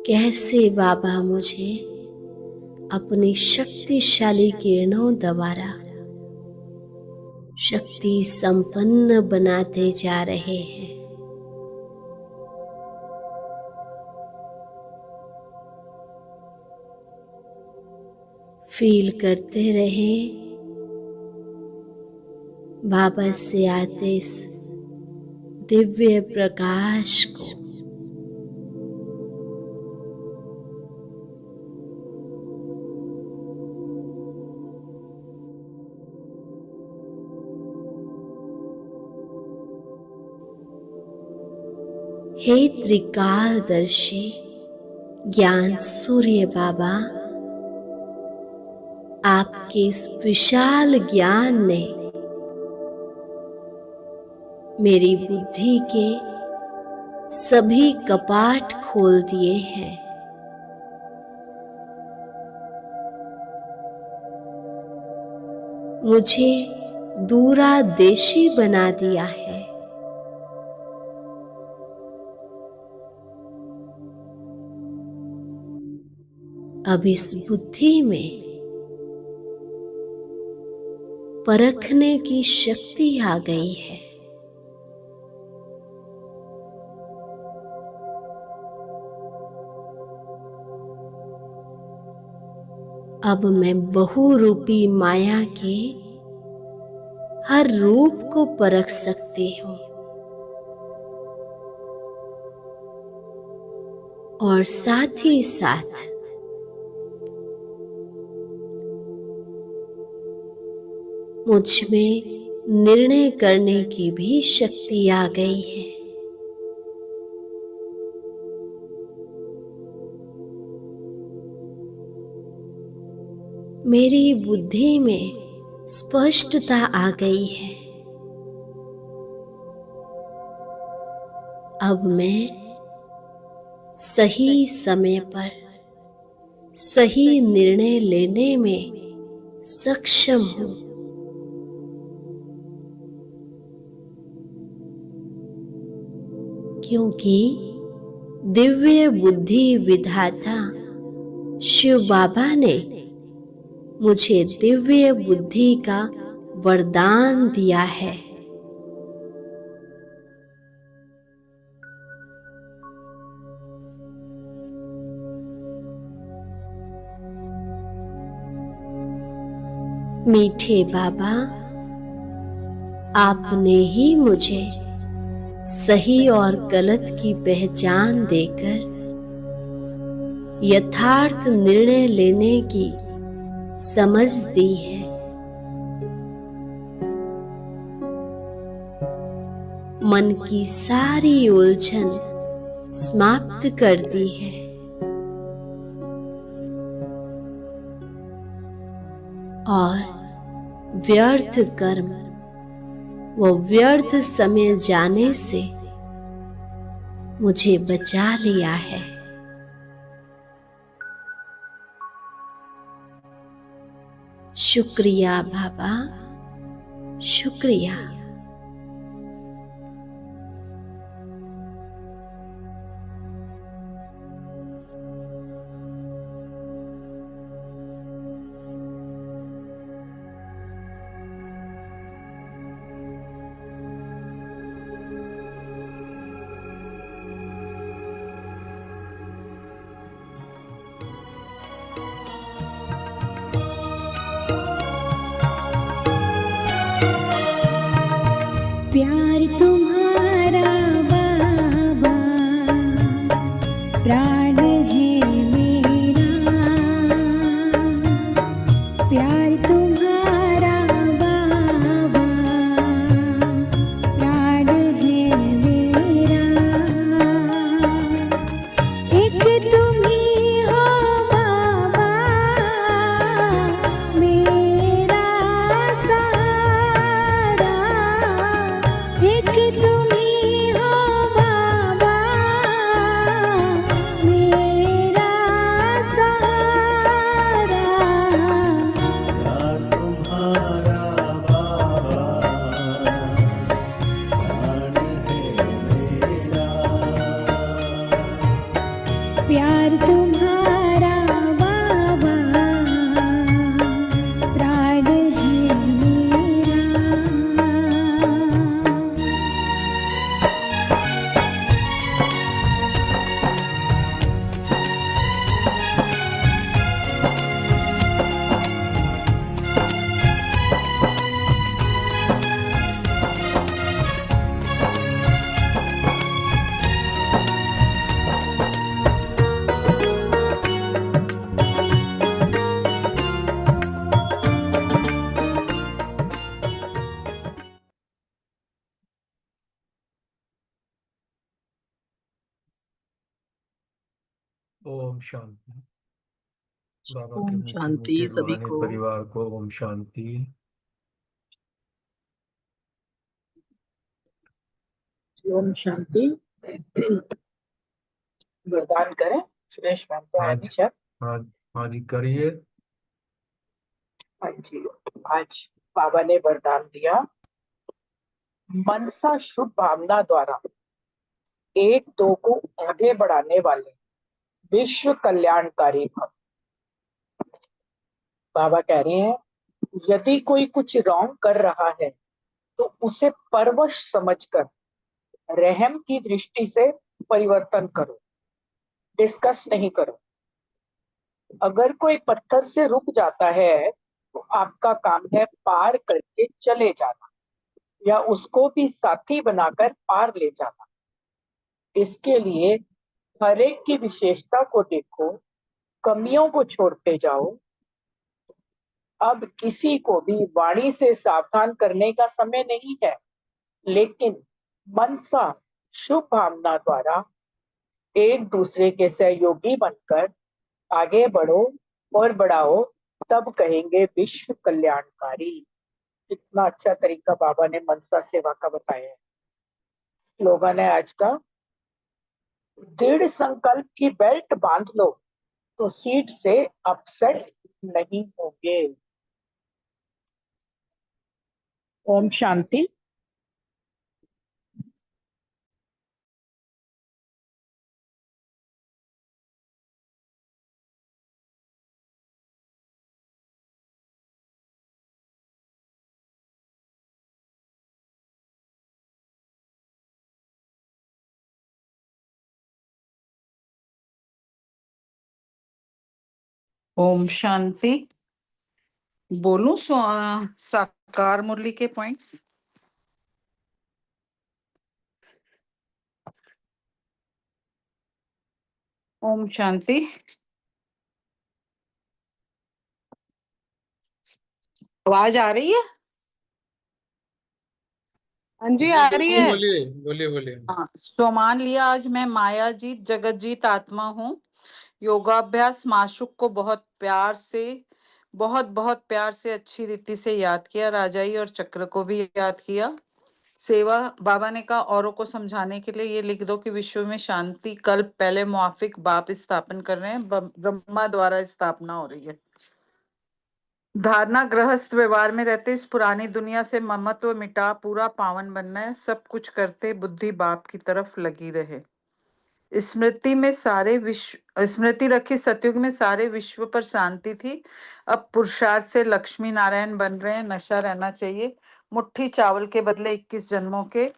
कैसे बाबा मुझे अपनी शक्तिशाली किरणों द्वारा शक्ति संपन्न बनाते जा रहे हैं। फील करते रहें बाबा से आते इस दिव्य प्रकाश को। हे त्रिकालदर्शी ज्ञान सूर्य बाबा, आपके इस विशाल ज्ञान ने मेरी बुद्धि के सभी कपाट खोल दिए हैं। मुझे दूरदेशी बना दिया है। अब इस बुद्धि में परखने की शक्ति आ गई है। अब मैं बहुरूपी माया के हर रूप को परख सकती हूँ और साथ ही साथ मुझ में निर्णय करने की भी शक्ति आ गई है। मेरी बुद्धि में स्पष्टता आ गई है। अब मैं सही समय पर सही निर्णय लेने में सक्षम हूँ। क्योंकि दिव्य बुद्धि विधाता शिव बाबा ने मुझे दिव्य बुद्धि का वरदान दिया है। मीठे बाबा, आपने ही मुझे सही और गलत की पहचान देकर यथार्थ निर्णय लेने की समझ दी है। मन की सारी उलझन समाप्त कर दी है। और व्यर्थ कर्म वो व्यर्थ समय जाने से मुझे बचा लिया है। शुक्रिया बाबा, शुक्रिया। प्यार तुम्हारा बाबा प्राण है मेरा, प्यार तुम्हारा बाबा प्राण है मेरा। एक तुम ही हो बाबा मेरा सहारा, एक तुम ही हो बाबा मेरा सहारा। प्यार तुम्हारा बाबा प्राण है मेरा, प्यार ओम शांति। बाबा के ओम मीठे शांति मीठे सभी रूहानी को। परिवार को ओम शांति। ओम शांति। वरदान करें। सुरेश मैम तो है हाँ नहीं शायद। हाँ हाँ जी करिए। हाँ जी। आज बाबा ने वरदान दिया, मनसा शुभ भावना द्वारा एक दो को आगे बढ़ाने वाले विश्व कल्याणकारी भव। बाबा कह रहे हैं, यदि कोई कुछ रॉन्ग कर रहा है तो उसे परवश समझकर रहम की दृष्टि से परिवर्तन करो, डिस्कस नहीं करो। अगर कोई पत्थर से रुक जाता है तो आपका काम है पार करके चले जाना या उसको भी साथी बनाकर पार ले जाना। इसके लिए हर एक की विशेषता को देखो, कमियों को छोड़ते जाओ। अब किसी को भी वाणी से सावधान करने का समय नहीं है, लेकिन मनसा शुभ भावना द्वारा एक दूसरे के सहयोगी बनकर आगे बढ़ो और बढ़ाओ, तब कहेंगे विश्व कल्याणकारी। कितना अच्छा तरीका बाबा ने मनसा सेवा का बताया है। स्लोगन है आज का, दृढ़ संकल्प की बेल्ट बांध लो तो सीट से अपसेट नहीं होगे। ओम शांति। ओम शांति। बोलूं साकार मुरली के पॉइंट्स। ओम शांति। आवाज आ रही है? हाँ जी आ रही है। बोलिए बोलिए बोलिए। हाँ, तो मान लिया आज मैं माया जीत जगत जीत आत्मा हूँ। योगाभ्यास माशुक को बहुत बहुत प्यार से अच्छी रीति से याद किया। राजाई और चक्र को भी याद किया। सेवा बाबा ने कहा औरों को समझाने के लिए ये लिख दो कि विश्व में शांति कल्प पहले मुआफिक बाप स्थापन कर रहे हैं, ब्रह्मा द्वारा स्थापना हो रही है। धारणा गृहस्थ व्यवहार में रहते इस पुरानी दुनिया से ममत्व मिटा पूरा पावन बनना है। सब कुछ करते बुद्धि बाप की तरफ लगी रहे। स्मृति रखी सतयुग में सारे विश्व पर शांति थी। अब पुरुषार्थ से लक्ष्मी नारायण बन रहे हैं। नशा रहना चाहिए। मुट्ठी चावल के बदले 21 जन्मों के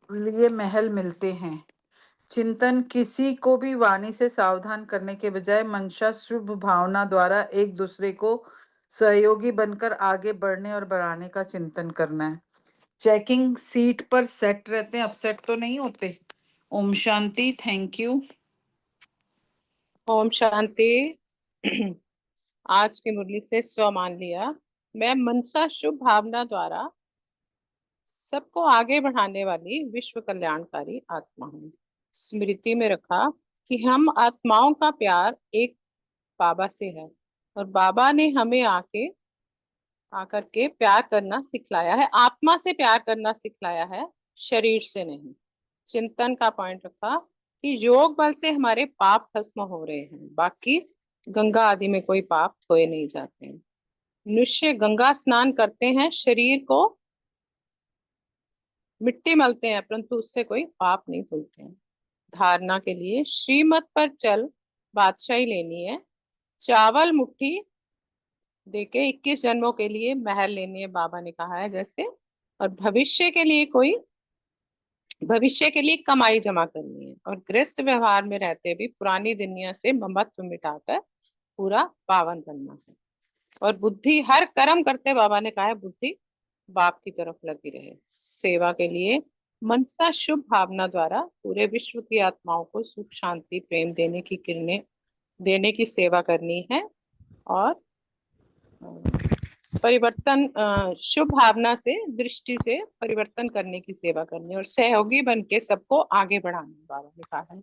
लिए महल मिलते हैं। चिंतन किसी को भी वाणी से सावधान करने के बजाय मंशा शुभ भावना द्वारा एक दूसरे को सहयोगी बनकर आगे बढ़ने और बढ़ाने का चिंतन करना है। चेकिंग सीट पर सेट रहते हैं, अपसेट तो नहीं होते। ओम शांति। Thank you. ओम शांति। आज की मुरली से स्व मान लिया, मैं मनसा शुभ भावना द्वारा सबको आगे बढ़ाने वाली विश्व कल्याणकारी आत्मा हूँ। स्मृति में रखा कि हम आत्माओं का प्यार एक बाबा से है और बाबा ने हमें आकर के प्यार करना सिखलाया है। आत्मा से प्यार करना सिखलाया है, शरीर से नहीं। चिंतन का पॉइंट रखा कि योग बल से हमारे पाप भस्म हो रहे हैं, बाकी गंगा आदि में कोई पाप धोए नहीं जाते हैं। मनुष्य गंगा स्नान करते हैं, शरीर को मिट्टी मलते हैं, परंतु उससे कोई पाप नहीं धुलते हैं। धारणा के लिए श्रीमत पर चल बादशाही लेनी है। चावल मुट्ठी देके 21 जन्मों के लिए महल लेनी है, बाबा ने कहा है जैसे। और भविष्य के लिए कमाई जमा करनी है और गृहस्थ व्यवहार में रहते भी पुरानी दुनिया से ममत्व मिटाकर पूरा पावन बनना है। और बुद्धि हर कर्म करते, बाबा ने कहा है बुद्धि बाप की तरफ लगी रहे। सेवा के लिए मनसा शुभ भावना द्वारा पूरे विश्व की आत्माओं को सुख शांति प्रेम देने की किरणें देने की सेवा करनी है। और परिवर्तन शुभ भावना से दृष्टि से परिवर्तन करने की सेवा करनी है और सहयोगी बन के सबको आगे बढ़ाना, बाबा ने कहा है।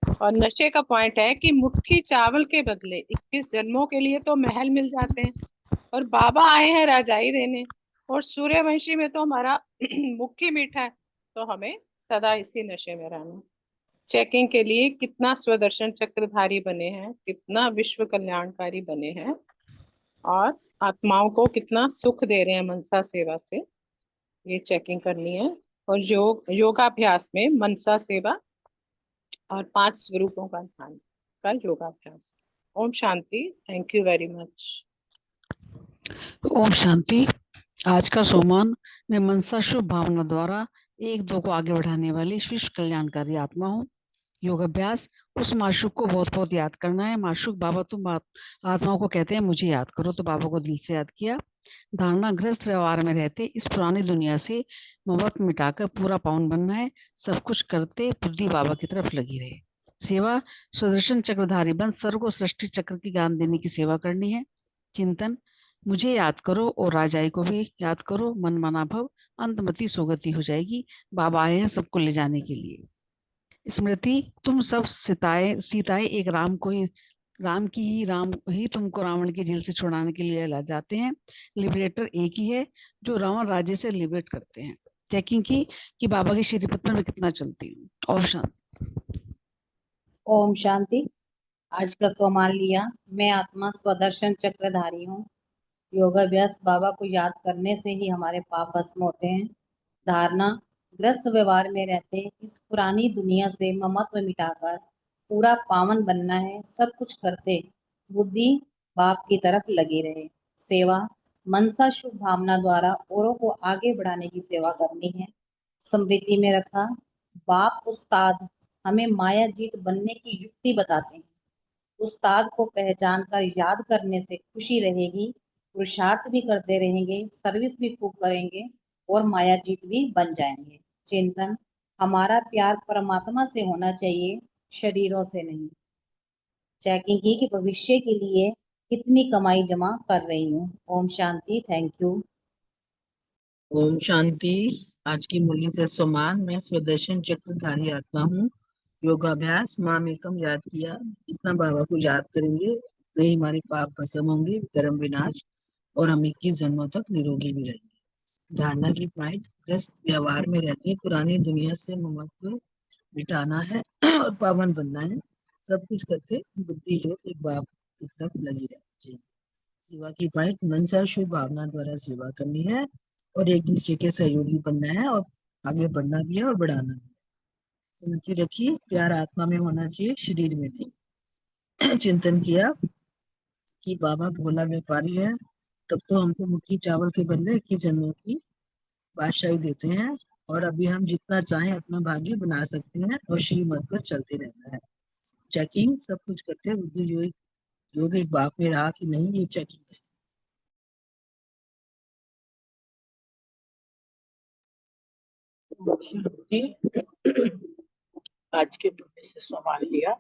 और नशे का पॉइंट है कि मुट्ठी चावल के बदले 21 जन्मों के लिए तो महल मिल जाते हैं, और बाबा आए हैं राजाई देने, और सूर्यवंशी में तो हमारा मुक्की मीठा है, तो हमें सदा इसी नशे में रहना। चेकिंग के लिए कितना स्वदर्शन चक्रधारी बने हैं, कितना विश्व कल्याणकारी बने हैं, और आत्माओं को कितना सुख दे रहे हैं मनसा सेवा से, ये चेकिंग करनी है। और योगाभ्यास में मनसा सेवा और 5 स्वरूपों का ध्यान का योगाभ्यास। ओम शांति। Thank you very much. ओम शांति। आज का सोमान मैं मनसा शुभ भावना द्वारा एक दो को आगे बढ़ाने वाली विश्व कल्याणकारी आत्मा हूँ। योगाभ्यास, उस माशूक को बहुत बहुत याद करना है। माशूक बाबा तुम आत्माओं को कहते हैं मुझे याद करो, तो बाबा को दिल से याद किया। धारणा, ग्रस्त व्यवहार में रहते इस पुरानी दुनिया से मोहब्बत मिटाकर पूरा पावन बनना है। सब कुछ करते बुद्धि बाबा की तरफ लगी रहे। सेवा, सुदर्शन चक्रधारी बन सर्व को सृष्टि चक्र की ज्ञान देने की सेवा करनी है। चिंतन, मुझे याद करो और राजाई को भी याद करो। मन मना भव, अंतमति सोगति हो जाएगी। बाबा आए हैं सबको ले जाने के लिए। स्मृति, तुम सब सीताएं एक राम ही तुमको रावण की जेल से छुड़ाने के लिए ला जाते हैं। लिबरेटर एक ही है जो रावण राज्य से लिबरेट करते हैं। चेकिंग की कि बाबा की श्रीपद पर मैं कितना चलती हूँ। और शांति। ओम शांति। आज का सोमान लिया, मैं आत्मा स्वदर्शन चक्रधारी हूँ। योगाभ्यास, बाबा को याद करने से ही हमारे पाप भस्म होते हैं। धारणा, ग्रस्त व्यवहार में रहते इस पुरानी दुनिया से ममत्व मिटाकर पूरा पावन बनना है। सब कुछ करते बुद्धि बाप की तरफ लगी रहे। सेवा, मनसा शुभ भावना द्वारा औरों को आगे बढ़ाने की सेवा करनी है। स्मृति में रखा, बाप उस्ताद हमें माया जीत बनने की युक्ति बताते हैं। उस्ताद को पहचान कर याद करने से खुशी रहेगी। पुरुषार्थ भी करते रहेंगे, सर्विस भी खूब करेंगे और माया जीत भी बन जाएंगे। चिंतन, हमारा प्यार परमात्मा से होना चाहिए, शरीरों से नहीं। चेकिंग की कि भविष्य के लिए कितनी कमाई जमा कर रही हूँ। ओम शांति। Thank you. ओम शांति। आज की मुरली से सम्मान, मैं स्वदर्शन चक्रधारी आत्मा हूँ। योगाभ्यास, माम एकम याद किया। जितना बाबा को याद करेंगे उतने ही हमारे पाप भस्म होंगे, कर्म विनाश, और हम 21 जन्मों तक निरोगी भी रहेंगे। धारणा की पॉइंट, ग्रस्त व्यवहार में रहते पुरानी दुनिया से ममत्व मिटाना है और पावन बनना है। सब कुछ करते बुद्धि योग एक बाप की तरफ लगी रहनी चाहिए। सेवा की पॉइंट, मनसा शुभ भावना द्वारा सेवा करनी है और एक दूसरे के सहयोगी बनना है और आगे बढ़ना भी है और बढ़ाना भी है। स्मृति रखिए, प्यार आत्मा में होना चाहिए, शरीर में नहीं। चिंतन किया कि बाबा भोला व्यापारी है, तब तो हमको मुट्ठी चावल के बदले 21 जन्मों की बादशाही देते हैं, और अभी हम जितना चाहें अपना भाग्य बना सकते हैं और श्रीमत पर चलते रहना है। चेकिंग, सब कुछ करते हैं बुद्धि योग एक बाप में रहा कि नहीं, ये चेकिंग है। आज के पुण्य से संभाल लिया,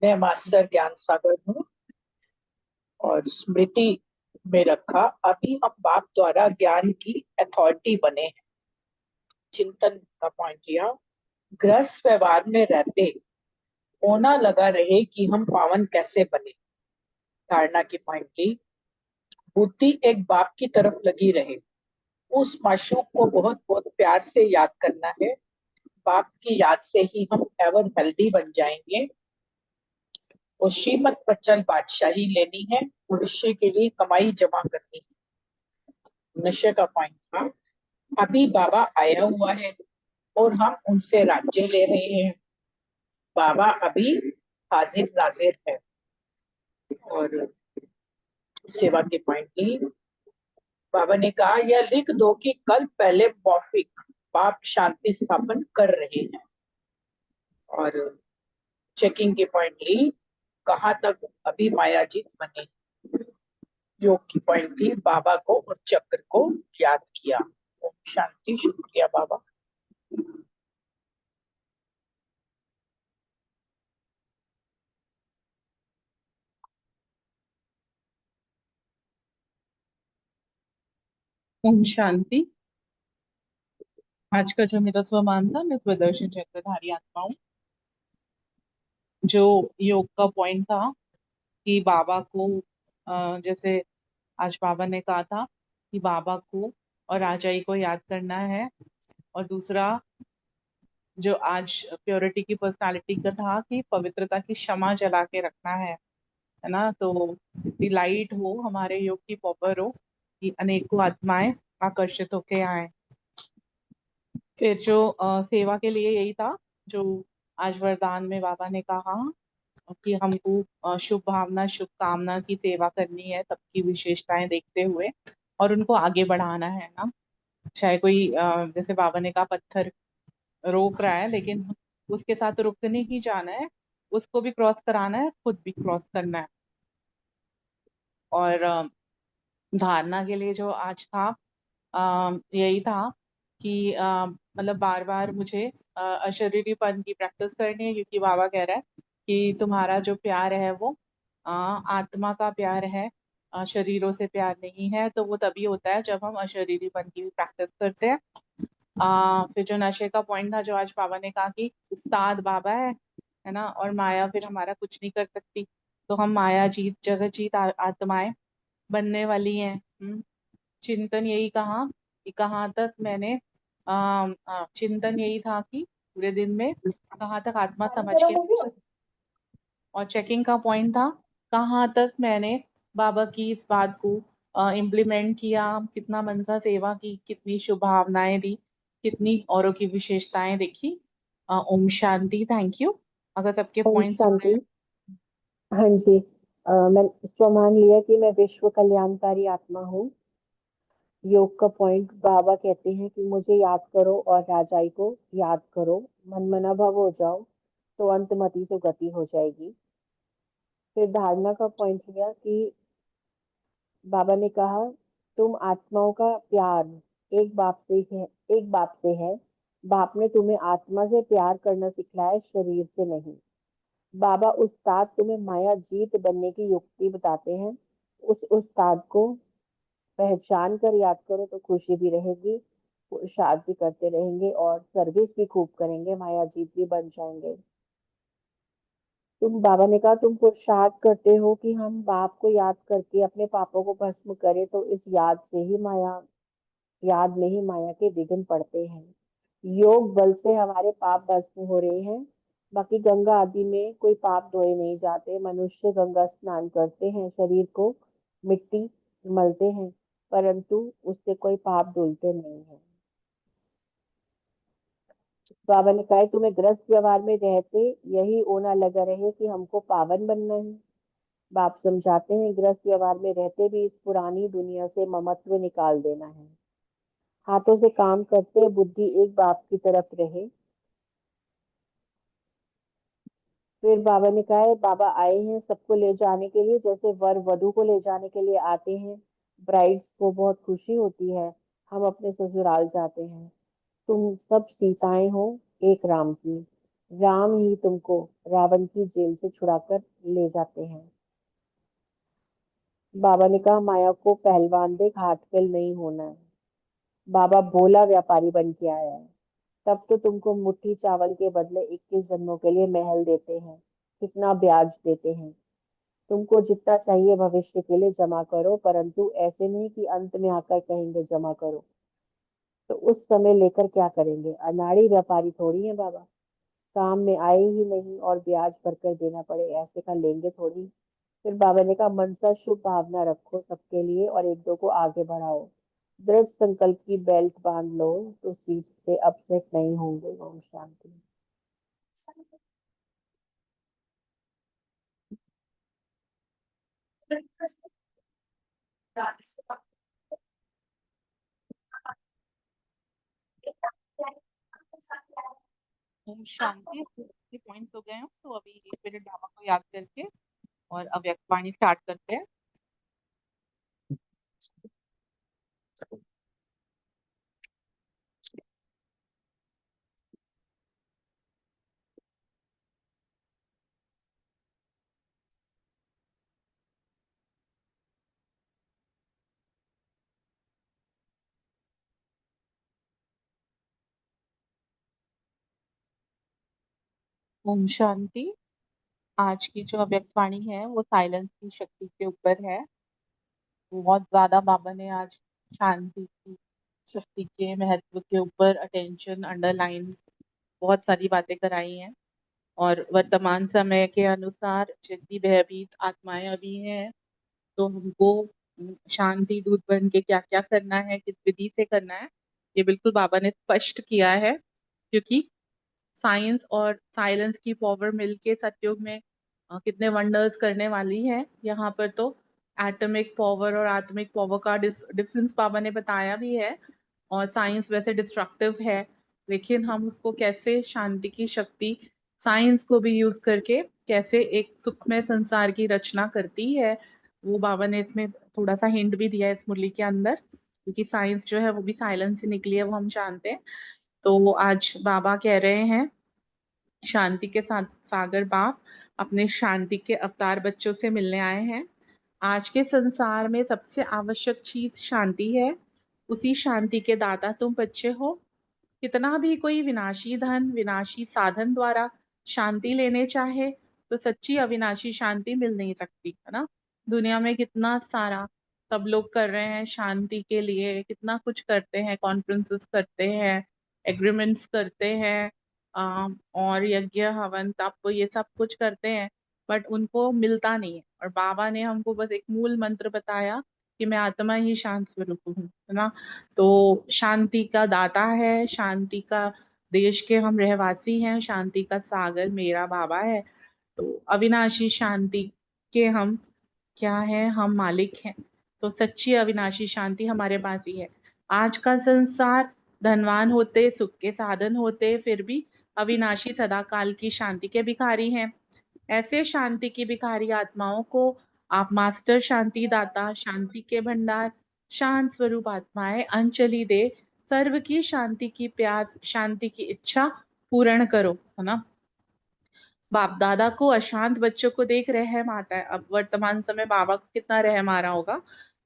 मैं मास्टर ज्ञान सागर हूँ और स्मृति में रखा, अभी हम बाप द्वारा ज्ञान की अथॉरिटी बने हैं। चिंतन का पॉइंट लिया, ग्रस्त व्यवहार में रहते होना लगा रहे कि हम पावन कैसे बने। धारणा की पॉइंट ली, बुद्धि एक बाप की तरफ लगी रहे। उस माशूक को बहुत बहुत प्यार से याद करना है। बाप की याद से ही हम एवर हेल्दी बन जाएंगे और श्रीमत पर चल बादशाही लेनी है। भविष्य के लिए कमाई जमा करनी है। नशे का पॉइंट था, अभी बाबा आया हुआ है और हम उनसे राज्य ले रहे हैं। बाबा अभी हाजिर नाजिर है। और सेवा के पॉइंट की बाबा ने कहा, यह लिख दो कि कल पहले मौफिक बाप शांति स्थापन कर रहे हैं। और चेकिंग के पॉइंट ली, कहाँ तक अभी मायाजीत बने। योग की पॉइंट थी, बाबा को और चक्र को याद किया। ओम शांति। शुक्रिया बाबा। ओम शांति। आज का जो मेरा स्वमान था, मैं स्वदर्शन चक्रधारी आत्मा हूँ। जो योग का पॉइंट था कि बाबा को जैसे आज बाबा ने कहा था कि बाबा को और राजाई को याद करना है, और दूसरा जो आज प्योरिटी की पर्सनालिटी का था कि पवित्रता की क्षमा जला के रखना है ना। तो इतनी लाइट हो, हमारे योग की पॉवर हो कि अनेकों आत्माएं आकर्षित होके आए। फिर जो सेवा के लिए यही था जो आज वरदान में बाबा ने कहा कि हमको शुभ भावना शुभ कामना की सेवा करनी है, सबकी विशेषताएं देखते हुए और उनको आगे बढ़ाना है ना। चाहे कोई जैसे बाबा ने कहा पत्थर रोक रहा है, लेकिन उसके साथ रुकने ही जाना है, उसको भी क्रॉस कराना है, खुद भी क्रॉस करना है। और धारणा के लिए जो आज था यही था कि मतलब बार बार मुझे अशरीरीपन की प्रैक्टिस करनी है, क्योंकि बाबा कह रहा है कि तुम्हारा जो प्यार है वो आत्मा का प्यार है, शरीरों से प्यार नहीं है। तो वो तभी होता है जब हम अशरीरीपन की भी प्रैक्टिस करते हैं। फिर जो नशे का पॉइंट था जो आज बाबा ने कहा कि उस्ताद बाबा है ना, और माया फिर हमारा कुछ नहीं कर सकती। तो हम माया जीत जगत जीत आत्माएं बनने वाली हैं। चिंतन यही कहा कि कहाँ तक मैंने चिंतन यही था कि पूरे दिन में कहाँ तक आत्मा समझ के, और चेकिंग का पॉइंट था कहाँ तक मैंने बाबा की इस बात को इम्प्लीमेंट किया, कितना मनसा सेवा की, कितनी शुभ भावनाएं दी, कितनी औरों की विशेषताएं देखी। ओम शांति। Thank you. अगर सबके ओम पॉइंट्स शांति। हाँ जी। मैं स्वमान लिया कि मैं विश्व कल्याणकारी आत्मा हूँ। योग का पॉइंट बाबा कहते हैं कि मुझे याद करो और राजाई को याद करो, मन मना भव हो जाओ तो अंत मति से गति हो जाएगी। फिर धारणा का पॉइंट लिया कि बाबा ने कहा तुम आत्माओं का प्यार एक बाप से है, एक बाप से है। बाप ने तुम्हें आत्मा से प्यार करना सिखलाया, शरीर से नहीं। बाबा उस्ताद तुम्हें माया जीत बनने की युक्ति बताते हैं। उस उस्ताद को पहचान कर याद करो तो खुशी भी रहेगी, पुरुषार्थ भी करते रहेंगे और सर्विस भी खूब करेंगे, माया जीत भी बन जाएंगे। तुम बाबा ने कहा तुम पुरुषार्थ करते हो कि हम बाप को याद करके अपने पापों को भस्म करें, तो इस याद से ही माया, याद में ही माया के विघ्न पड़ते हैं। योग बल से हमारे पाप भस्म हो रहे हैं। बाकी गंगा आदि में कोई पाप धोए नहीं जाते। मनुष्य गंगा स्नान करते हैं, शरीर को मिट्टी मलते हैं, परंतु उससे कोई पाप धुलते नहीं है। बाबा ने कहा तुम्हें गृहस्थ व्यवहार में रहते यही ओना लगा रहे कि हमको पावन बनना है। बाप समझाते हैं गृहस्थ व्यवहार में रहते भी इस पुरानी दुनिया से ममत्व निकाल देना है। हाथों से काम करते बुद्धि एक बाप की तरफ रहे। फिर बाबा ने कहा है बाबा आए हैं सबको ले जाने के लिए, जैसे वर वधु को ले जाने के लिए आते हैं। ब्राइड्स को बहुत खुशी होती है, हम अपने ससुराल जाते हैं। तुम सब सीताएं हो एक राम की, राम ही तुमको रावण की जेल से छुड़ाकर ले जाते हैं। बाबा ने कहा माया को पहलवान देख हाथ फेल नहीं होना है। बाबा भोला व्यापारी बन के आया है। तब तो तुमको मुट्ठी चावल के बदले 21 जन्मों के लिए महल देते हैं, कितना ब्याज देते हैं। तुमको जितना चाहिए भविष्य के लिए जमा करो, परंतु ऐसे नहीं कि अंत में आकर कहेंगे जमा करो, तो उस समय लेकर क्या करेंगे। अनाड़ी व्यापारी थोड़ी है बाबा, काम में आए ही नहीं और ब्याज भरकर देना पड़े ऐसे का लेंगे थोड़ी। फिर बाबा ने कहा मन सा शुभ भावना रखो सबके लिए और एक दो को आगे बढ़ाओ। दृढ़ संकल्प की बेल्ट बांध लो तो सीट से अपसेट नहीं होंगे। ओम शांति। ओम शांति। पॉइंट्स हो गए हो तो अभी 1 मिनट बाबा को याद करके और अव्यक्त वाणी स्टार्ट करते हैं। ओम शांति। आज की जो अव्यक्त वाणी है वो साइलेंस की शक्ति के ऊपर है। बहुत ज्यादा बाबा ने आज शांति की शक्ति के महत्व के ऊपर अटेंशन अंडरलाइन बहुत सारी बातें कराई हैं। और वर्तमान समय के अनुसार जितनी भयभीत आत्माएं अभी हैं, तो हमको शांति दूत बन के क्या क्या करना है, किस विधि से करना है, ये बिल्कुल बाबा ने स्पष्ट किया है। क्योंकि साइंस और साइलेंस की पावर मिलके सतयुग में कितने वंडर्स करने वाली है। यहाँ पर तो एटॉमिक पावर और आत्मिक पावर का डिफरेंस बाबा ने बताया भी है। और साइंस वैसे डिस्ट्रक्टिव है, लेकिन हम उसको कैसे शांति की शक्ति साइंस को भी यूज करके कैसे एक सुखमय संसार की रचना करती है, वो बाबा ने इसमें थोड़ा सा हिंट भी दिया है इस मुरली के अंदर। क्योंकि साइंस जो है वो भी साइलेंस से निकली है, वो हम जानते हैं। तो आज बाबा कह रहे हैं शांति के साथ सागर बाप अपने शांति के अवतार बच्चों से मिलने आए हैं। आज के संसार में सबसे आवश्यक चीज शांति है। उसी शांति के दाता तुम बच्चे हो। कितना भी कोई विनाशी धन विनाशी साधन द्वारा शांति लेने चाहे तो सच्ची अविनाशी शांति मिल नहीं सकती, है ना। दुनिया में कितना सारा सब लोग कर रहे हैं शांति के लिए, कितना कुछ करते हैं, कॉन्फ्रेंसेस करते हैं, एग्रीमेंट्स करते हैं, और यज्ञ हवन तप ये सब कुछ करते हैं, बट उनको मिलता नहीं है। और बाबा ने हमको बस एक मूल मंत्र बताया कि मैं आत्मा ही शांत स्वरूप हूँ, है ना। तो शांति का दाता है, शांति का देश के हम रहवासी हैं, शांति का सागर मेरा बाबा है। तो अविनाशी शांति के हम क्या है, हम मालिक हैं। तो सच्ची अविनाशी शांति हमारे पास ही है। आज का संसार धनवान होते, सुख के साधन होते, फिर भी अविनाशी सदाकाल की शांति के भिखारी हैं। ऐसे शांति की भिखारी आत्माओं को आप मास्टर शांति दाता, शांति के भंडार, शांत स्वरूप आत्माएं अंजलि दे, सर्व की शांति की प्यास, शांति की इच्छा पूर्ण करो, है ना। बाप दादा को अशांत बच्चों को देख रहम आता है। अब वर्तमान समय बाबा को कितना रहम आ रहा होगा।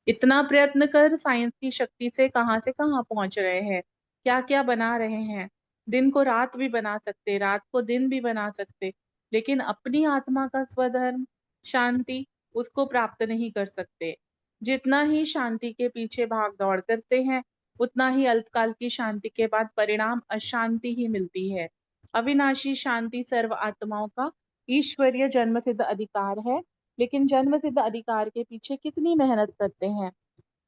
इतना प्रयत्न कर साइंस की शक्ति से कहाँ पहुंच रहे हैं, क्या क्या बना रहे हैं। दिन को रात भी बना सकते, रात को दिन भी बना सकते, लेकिन अपनी आत्मा का स्वधर्म शांति उसको प्राप्त नहीं कर सकते। जितना ही शांति के पीछे भाग दौड़ करते हैं, उतना ही अल्पकाल की शांति के बाद परिणाम अशांति ही मिलती है। अविनाशी शांति सर्व आत्माओं का ईश्वरीय जन्म सिद्ध अधिकार है, लेकिन जन्म सिद्ध अधिकार के पीछे कितनी मेहनत करते हैं।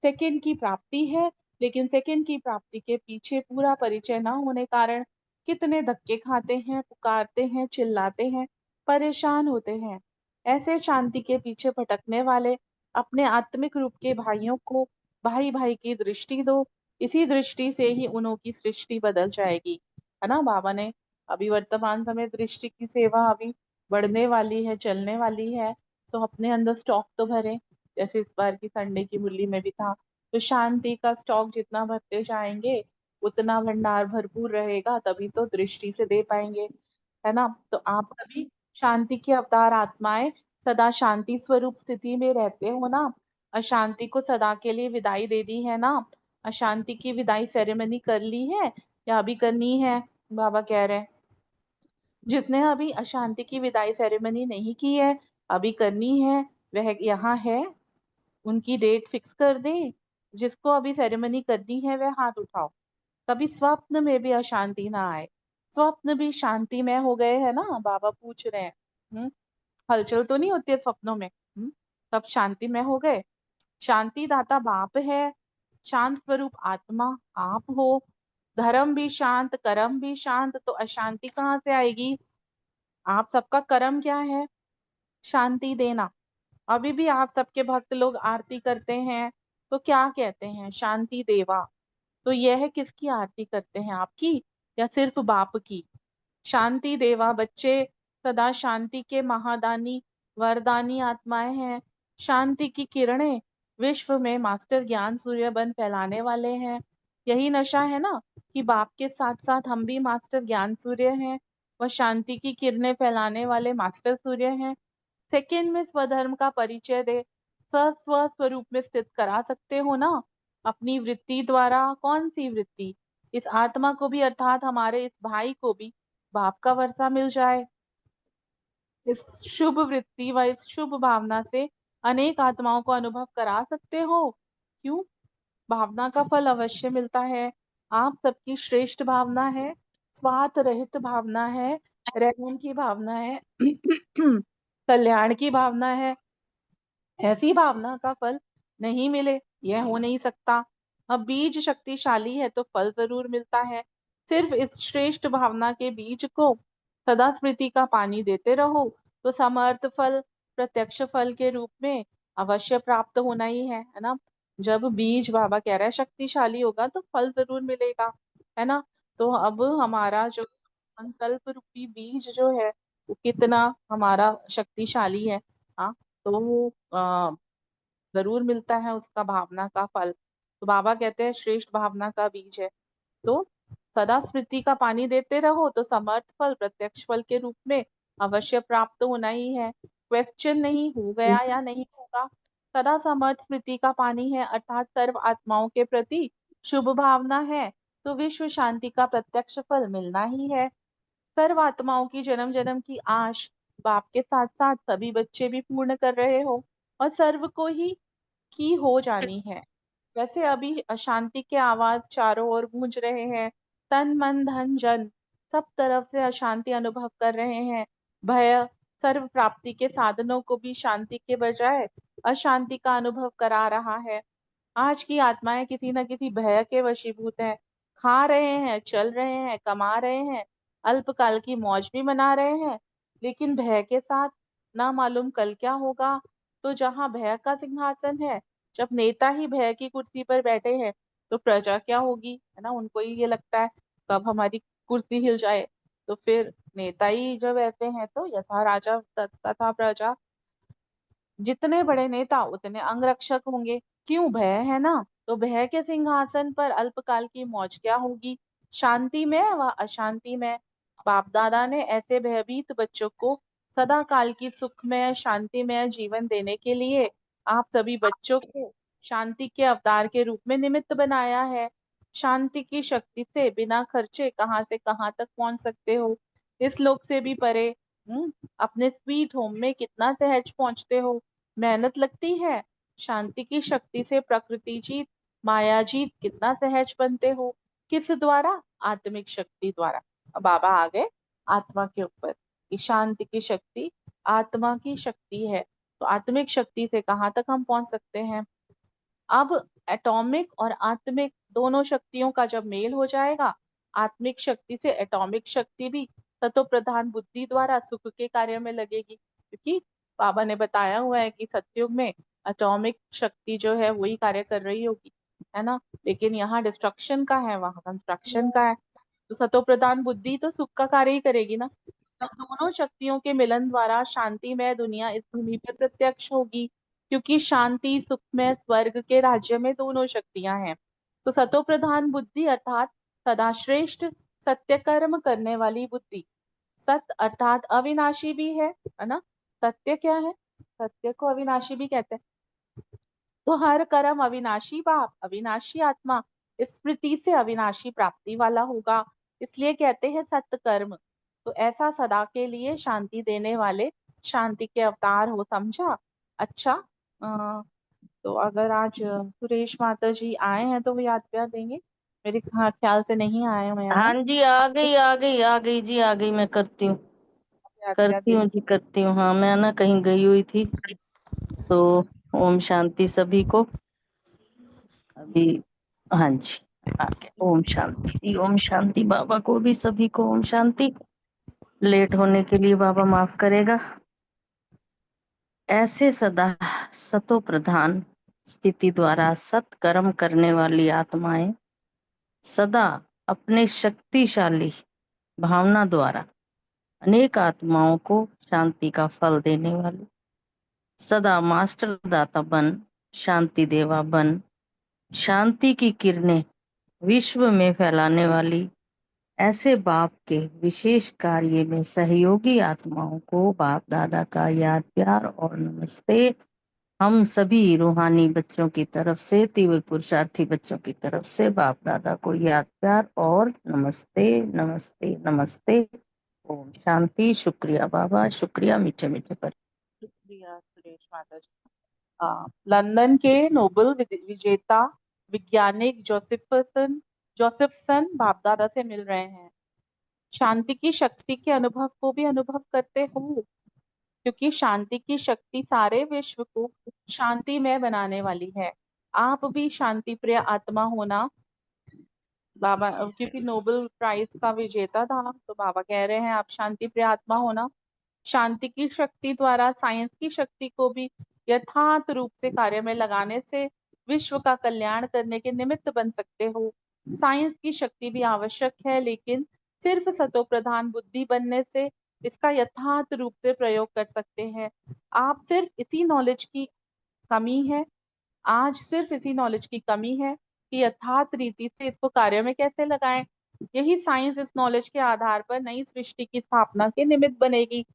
सेकंड की प्राप्ति है, लेकिन सेकंड की प्राप्ति के पीछे पूरा परिचय न होने कारण कितने धक्के खाते हैं, पुकारते हैं, चिल्लाते हैं, परेशान होते हैं। ऐसे शांति के पीछे भटकने वाले अपने आत्मिक रूप के भाइयों को भाई भाई की दृष्टि दो। इसी दृष्टि से ही उन्हों की सृष्टि बदल जाएगी, है ना। बाबा ने अभी वर्तमान समय दृष्टि की सेवा अभी बढ़ने वाली है, चलने वाली है, तो अपने अंदर स्टॉक तो भरें। जैसे इस बार की संडे की मुरली में भी था, तो शांति का स्टॉक जितना भरते जाएंगे उतना भंडार भरपूर रहेगा, तभी तो दृष्टि से दे पाएंगे, है ना। तो आप सभी शांति के अवतार आत्माएं सदा शांति स्वरूप स्थिति में रहते हो ना। अशांति को सदा के लिए विदाई दे दी है ना। अशांति की विदाई सेरेमनी कर ली है या अभी करनी है, बाबा कह रहे हैं। जिसने अभी अशांति की विदाई सेरेमनी नहीं की है, अभी करनी है, वह यहाँ है, उनकी डेट फिक्स कर दे। जिसको अभी सेरेमनी करनी है वह हाथ उठाओ। कभी स्वप्न में भी अशांति ना आए। स्वप्न भी शांति में हो गए है ना, बाबा पूछ रहे हैं। हलचल तो नहीं होती है स्वप्नों में, तब शांति में हो गए। शांति दाता बाप है, शांत स्वरूप आत्मा आप हो। धर्म भी शांत, कर्म भी शांत, तो अशांति कहाँ से आएगी। आप सबका कर्म क्या है, शांति देना। अभी भी आप सबके भक्त लोग आरती करते हैं तो क्या कहते हैं, शांति देवा। तो यह किसकी आरती करते हैं, आपकी या सिर्फ बाप की। शांति देवा बच्चे सदा शांति के महादानी वरदानी आत्माएं हैं। शांति की किरणें विश्व में मास्टर ज्ञान सूर्य बन फैलाने वाले हैं। यही नशा है ना कि बाप के साथ साथ हम भी मास्टर ज्ञान सूर्य हैं, वह शांति की किरणें फैलाने वाले मास्टर सूर्य हैं। सेकंड में स्वधर्म का परिचय दे, स्व स्वरूप में स्थित करा सकते हो ना अपनी वृत्ति द्वारा। कौन सी वृत्ति, इस आत्मा को भी अर्थात हमारे इस भाई को भी बाप का वर्षा मिल जाए। इस शुभ वृत्ति व इस शुभ भावना से अनेक आत्माओं को अनुभव करा सकते हो। क्यों? भावना का फल अवश्य मिलता है। आप सबकी श्रेष्ठ भावना है, स्वार्थ रहित भावना है, रहम की भावना है, कल्याण की भावना है। ऐसी भावना का फल नहीं मिले, यह हो नहीं सकता। अब बीज शक्तिशाली है तो फल जरूर मिलता है। सिर्फ इस श्रेष्ठ भावना के बीज को सदा स्मृति का पानी देते रहो तो समर्थ फल प्रत्यक्ष फल के रूप में अवश्य प्राप्त होना ही है ना। जब बीज बाबा कह रहा है शक्तिशाली होगा तो फल जरूर मिलेगा, है ना। तो अब हमारा जो संकल्प रूपी बीज जो है वो कितना हमारा शक्तिशाली है। हाँ, तो वो जरूर मिलता है उसका भावना का फल। तो बाबा कहते हैं श्रेष्ठ भावना का बीज है तो सदा स्मृति का पानी देते रहो तो समर्थ फल प्रत्यक्ष फल के रूप में अवश्य प्राप्त होना ही है। क्वेश्चन नहीं हो गया या नहीं होगा। सदा समर्थ स्मृति का पानी है अर्थात सर्व आत्माओं के प्रति शुभ भावना है तो विश्व शांति का प्रत्यक्ष फल मिलना ही है। सर्व आत्माओं की जन्म जन्म की आश बाप के साथ साथ सभी बच्चे भी पूर्ण कर रहे हो और सर्व को ही की हो जानी है। वैसे अभी अशांति के आवाज चारों ओर गूंज रहे हैं। तन मन धन जन सब तरफ से अशांति अनुभव कर रहे हैं। भय सर्व प्राप्ति के साधनों को भी शांति के बजाय अशांति का अनुभव करा रहा है। आज की आत्माएं किसी न किसी भय के वशीभूत हैं। खा रहे हैं, चल रहे हैं, कमा रहे हैं, अल्पकाल की मौज भी मना रहे हैं, लेकिन भय के साथ ना मालूम कल क्या होगा। तो जहाँ भय का सिंहासन है, जब नेता ही भय की कुर्सी पर बैठे हैं तो प्रजा क्या होगी, है ना। उनको ही ये लगता है कब हमारी कुर्सी हिल जाए। तो फिर नेता ही जब ऐसे हैं तो यथा राजा तथा प्रजा, जितने बड़े नेता उतने अंगरक्षक होंगे। क्यों? भय है ना। तो भय के सिंहासन पर अल्पकाल की मौज क्या होगी, शांति में व अशांति में। बाप दादा ने ऐसे भयभीत बच्चों को सदा काल की सुखमय शांतिमय जीवन देने के लिए आप सभी बच्चों को शांति के अवतार के रूप में निमित्त बनाया है। शांति की शक्ति से बिना खर्चे कहाँ से कहाँ तक पहुंच सकते हो, इस लोक से भी परे। अपने स्वीट होम में कितना सहज पहुंचते हो। मेहनत लगती है, शांति की शक्ति से प्रकृति जीत माया जीत कितना सहज बनते हो। किस द्वारा? आत्मिक शक्ति द्वारा। अब बाबा आ गए आत्मा के ऊपर कि शांति की शक्ति आत्मा की शक्ति है। तो आत्मिक शक्ति से कहाँ तक हम पहुंच सकते हैं। अब एटॉमिक और आत्मिक दोनों शक्तियों का जब मेल हो जाएगा, आत्मिक शक्ति से एटॉमिक शक्ति भी तत्व प्रधान बुद्धि द्वारा सुख के कार्य में लगेगी। क्योंकि बाबा ने बताया हुआ है कि सतयुग में एटॉमिक शक्ति जो है वही कार्य कर रही होगी, है ना। लेकिन यहाँ डिस्ट्रक्शन का है, वहां कंस्ट्रक्शन का है। तो सतो प्रधान बुद्धि तो सुख का कार्य ही करेगी ना। तब दोनों शक्तियों के मिलन द्वारा शांतिमय दुनिया इस भूमि पर प्रत्यक्ष होगी। क्योंकि शांति सुखमय स्वर्ग के राज्य में दोनों शक्तियां हैं। तो सतो प्रधान बुद्धि अर्थात सदा श्रेष्ठ सत्य कर्म करने वाली बुद्धि। सत्य अर्थात अविनाशी भी है ना। सत्य क्या है? सत्य को अविनाशी भी कहते हैं। तो हर कर्म अविनाशी बाप अविनाशी आत्मा स्मृति से अविनाशी प्राप्ति वाला होगा, इसलिए कहते हैं सत्य कर्म। तो ऐसा सदा के लिए शांति देने वाले शांति के अवतार हो, समझा। अच्छा, तो अगर आज सुरेश माता जी आए हैं तो वो याद प्यार देंगे। मेरे ख्याल से नहीं आए हुए हैं ना। हाँ जी, आ गई आ गई आ गई जी, आ गई। मैं करती हूँ याद प्यार जी, देंगे। करती हूँ। हाँ, मैं ना कहीं गई हुई थी। तो ओम शांति सभी को। अभी हाँ जी, आ गया। ओम शांति जी, ओम शांति। बाबा को भी सभी को ओम शांति। लेट होने के लिए बाबा माफ करेगा। ऐसे सदा सतो प्रधान स्थिति द्वारा सत्कर्म करने वाली आत्माएं सदा अपने शक्तिशाली भावना द्वारा अनेक आत्माओं को शांति का फल देने वाली सदा मास्टर दाता बन शांति देवा बन शांति की किरणें विश्व में फैलाने वाली ऐसे बाप के विशेष कार्य में सहयोगी आत्माओं को बाप दादा का याद प्यार और नमस्ते। हम सभी रूहानी बच्चों की तरफ से, तीव्र पुरुषार्थी बच्चों की तरफ से बाप दादा को याद प्यार और नमस्ते नमस्ते नमस्ते। ओम शांति। शुक्रिया बाबा, शुक्रिया मीठे मीठे पर। शुक्रिया सुरेश माता जी। लंदन के नोबेल विजेता वैज्ञानिक जोसेफसन बाप दादा से मिल रहे हैं। शांति की शक्ति के अनुभव को भी अनुभव करते हो, क्योंकि शांति की शक्ति सारे विश्व को शांतिमय बनाने वाली है। आप भी शांति प्रिय आत्मा होना बाबा, क्योंकि नोबेल प्राइज का विजेता था, तो बाबा कह रहे हैं आप शांति प्रिय आत्मा होना। शांति की शक्ति द्वारा साइंस की शक्ति को भी यथार्थ रूप से कार्य में लगाने से विश्व का कल्याण करने के निमित्त बन सकते हो। साइंस की शक्ति भी आवश्यक है, लेकिन सिर्फ सतो प्रधान बुद्धि बनने से इसका यथार्थ रूप से प्रयोग कर सकते हैं। आप सिर्फ इसी नॉलेज की कमी है, आज सिर्फ इसी नॉलेज की कमी है कि यथार्थ रीति से इसको कार्य में कैसे लगाएं। यही साइंस इस नॉलेज के आधार पर नई सृष्टि की स्थापना के निमित्त बनेगी,